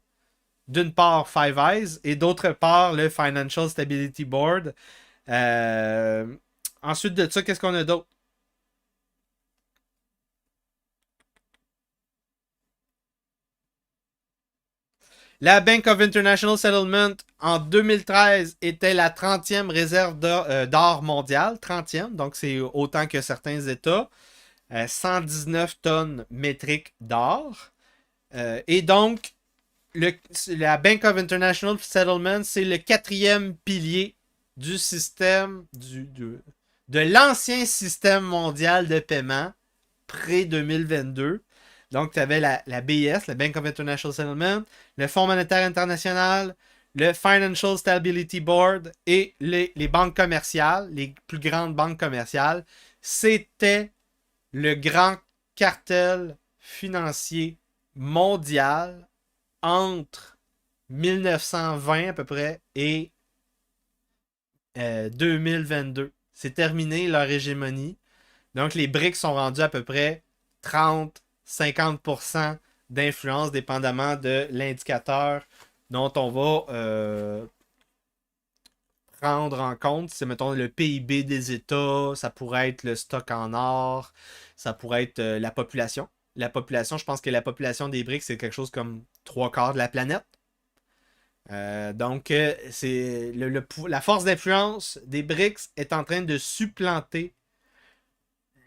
d'une part Five Eyes et d'autre part le Financial Stability Board. Ensuite de ça, qu'est-ce qu'on a d'autre? La Bank of International Settlement, en 2013, était la 30e réserve d'or mondiale. 30e, donc c'est autant que certains États. 119 tonnes métriques d'or. Et donc, la Bank of International Settlement, c'est le 4e pilier du système, de l'ancien système mondial de paiement pré-2022. Donc, tu avais la BIS, la Bank of International Settlement, le Fonds monétaire international, le Financial Stability Board et les banques commerciales, les plus grandes banques commerciales. C'était le grand cartel financier mondial entre 1920 à peu près et 2022. C'est terminé leur hégémonie. Donc, les BRICS sont rendus à peu près 30-50% d'influence, dépendamment de l'indicateur dont on va prendre en compte. C'est, mettons, le PIB des États, ça pourrait être le stock en or, ça pourrait être la population. La population, je pense que la population des BRICS, c'est quelque chose comme 3/4 de la planète. Donc, c'est la force d'influence des BRICS est en train de supplanter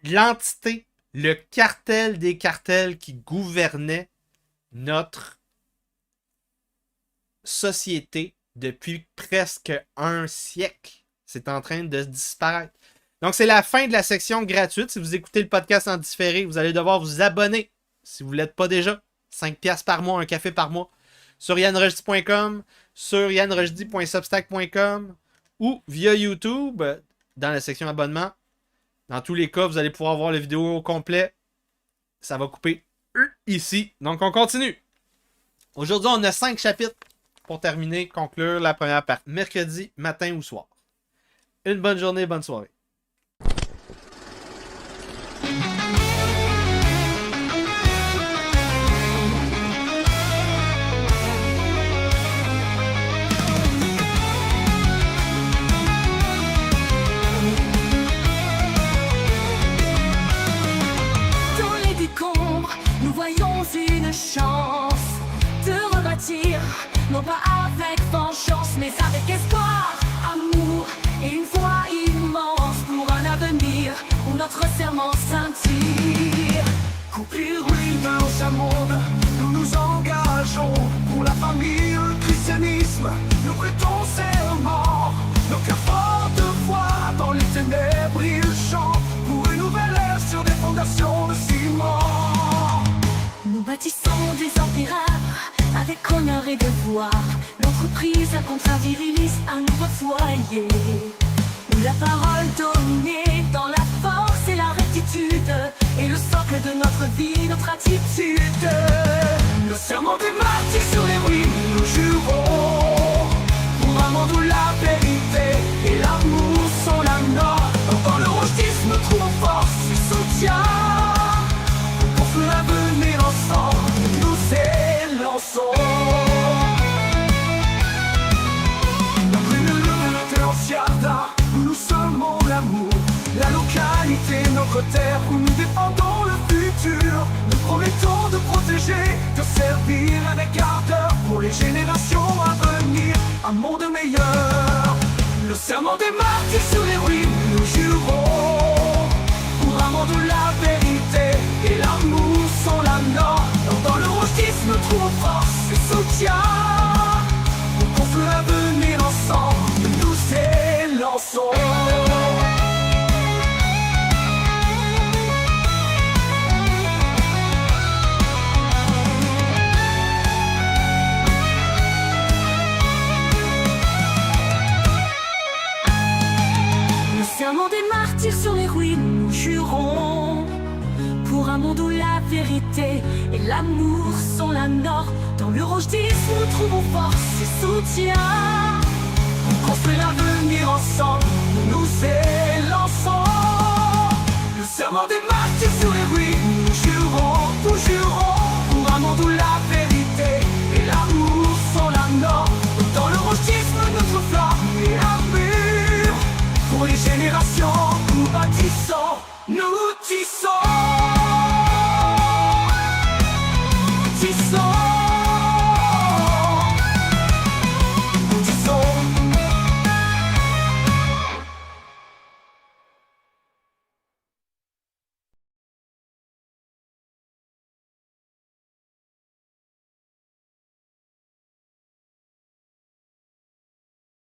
l'entité, le cartel des cartels qui gouvernait notre société depuis presque un siècle. C'est en train de disparaître. Donc, c'est la fin de la section gratuite. Si vous écoutez le podcast en différé, vous allez devoir vous abonner. Si vous ne l'êtes pas déjà, 5$ par mois, un café par mois, sur yanrojdi.com, sur yanrojdi.substack.com ou via YouTube, dans la section abonnement. Dans tous les cas, vous allez pouvoir voir la vidéo au complet. Ça va couper ici. Donc, on continue. Aujourd'hui, on a 5 chapitres pour terminer, conclure la première partie. Mercredi, matin ou soir. Une bonne journée, bonne soirée. Nous voyons une chance de rebâtir, non pas avec vengeance, mais avec espoir, amour et une foi immense pour un avenir où notre serment scintille. Coupure dans un monde, nous nous engageons pour la famille, le christianisme, nous prêtons serment. Nos cœurs forts de foi dans les ténèbres, ils chantent pour une nouvelle ère sur des fondations de ciment. Nous bâtissons des empires avec honneur et devoir. L'entreprise, un contrat viriliste, un nouveau foyer où la parole dominée dans la force et la rectitude est le socle de notre vie, notre attitude. Le serment des martyrs sur les ruines, nous jurons pour un monde où la vérité et l'amour sont la norme. Dans le rogisme, nous trouvons force et soutien. Pour l'avenir ensemble, nous élançons. Notre une ancienne, où nous semons l'amour, la localité, notre terre, où nous défendons le futur. Nous promettons de protéger, de servir avec ardeur pour les générations à venir, un monde meilleur. Le serment des martyrs sur les ruines, nous jurons pour un monde où la vérité et l'amour sont la norme. Dans le rogisme, nous trouvons force et soutien. Pour construire l'avenir ensemble, nous élançons. Le serment des martyrs sur les ruines, nous jurons pour un monde où la vérité et l'amour sont la norme. Dans le rogisme, nous trouvons force et soutien.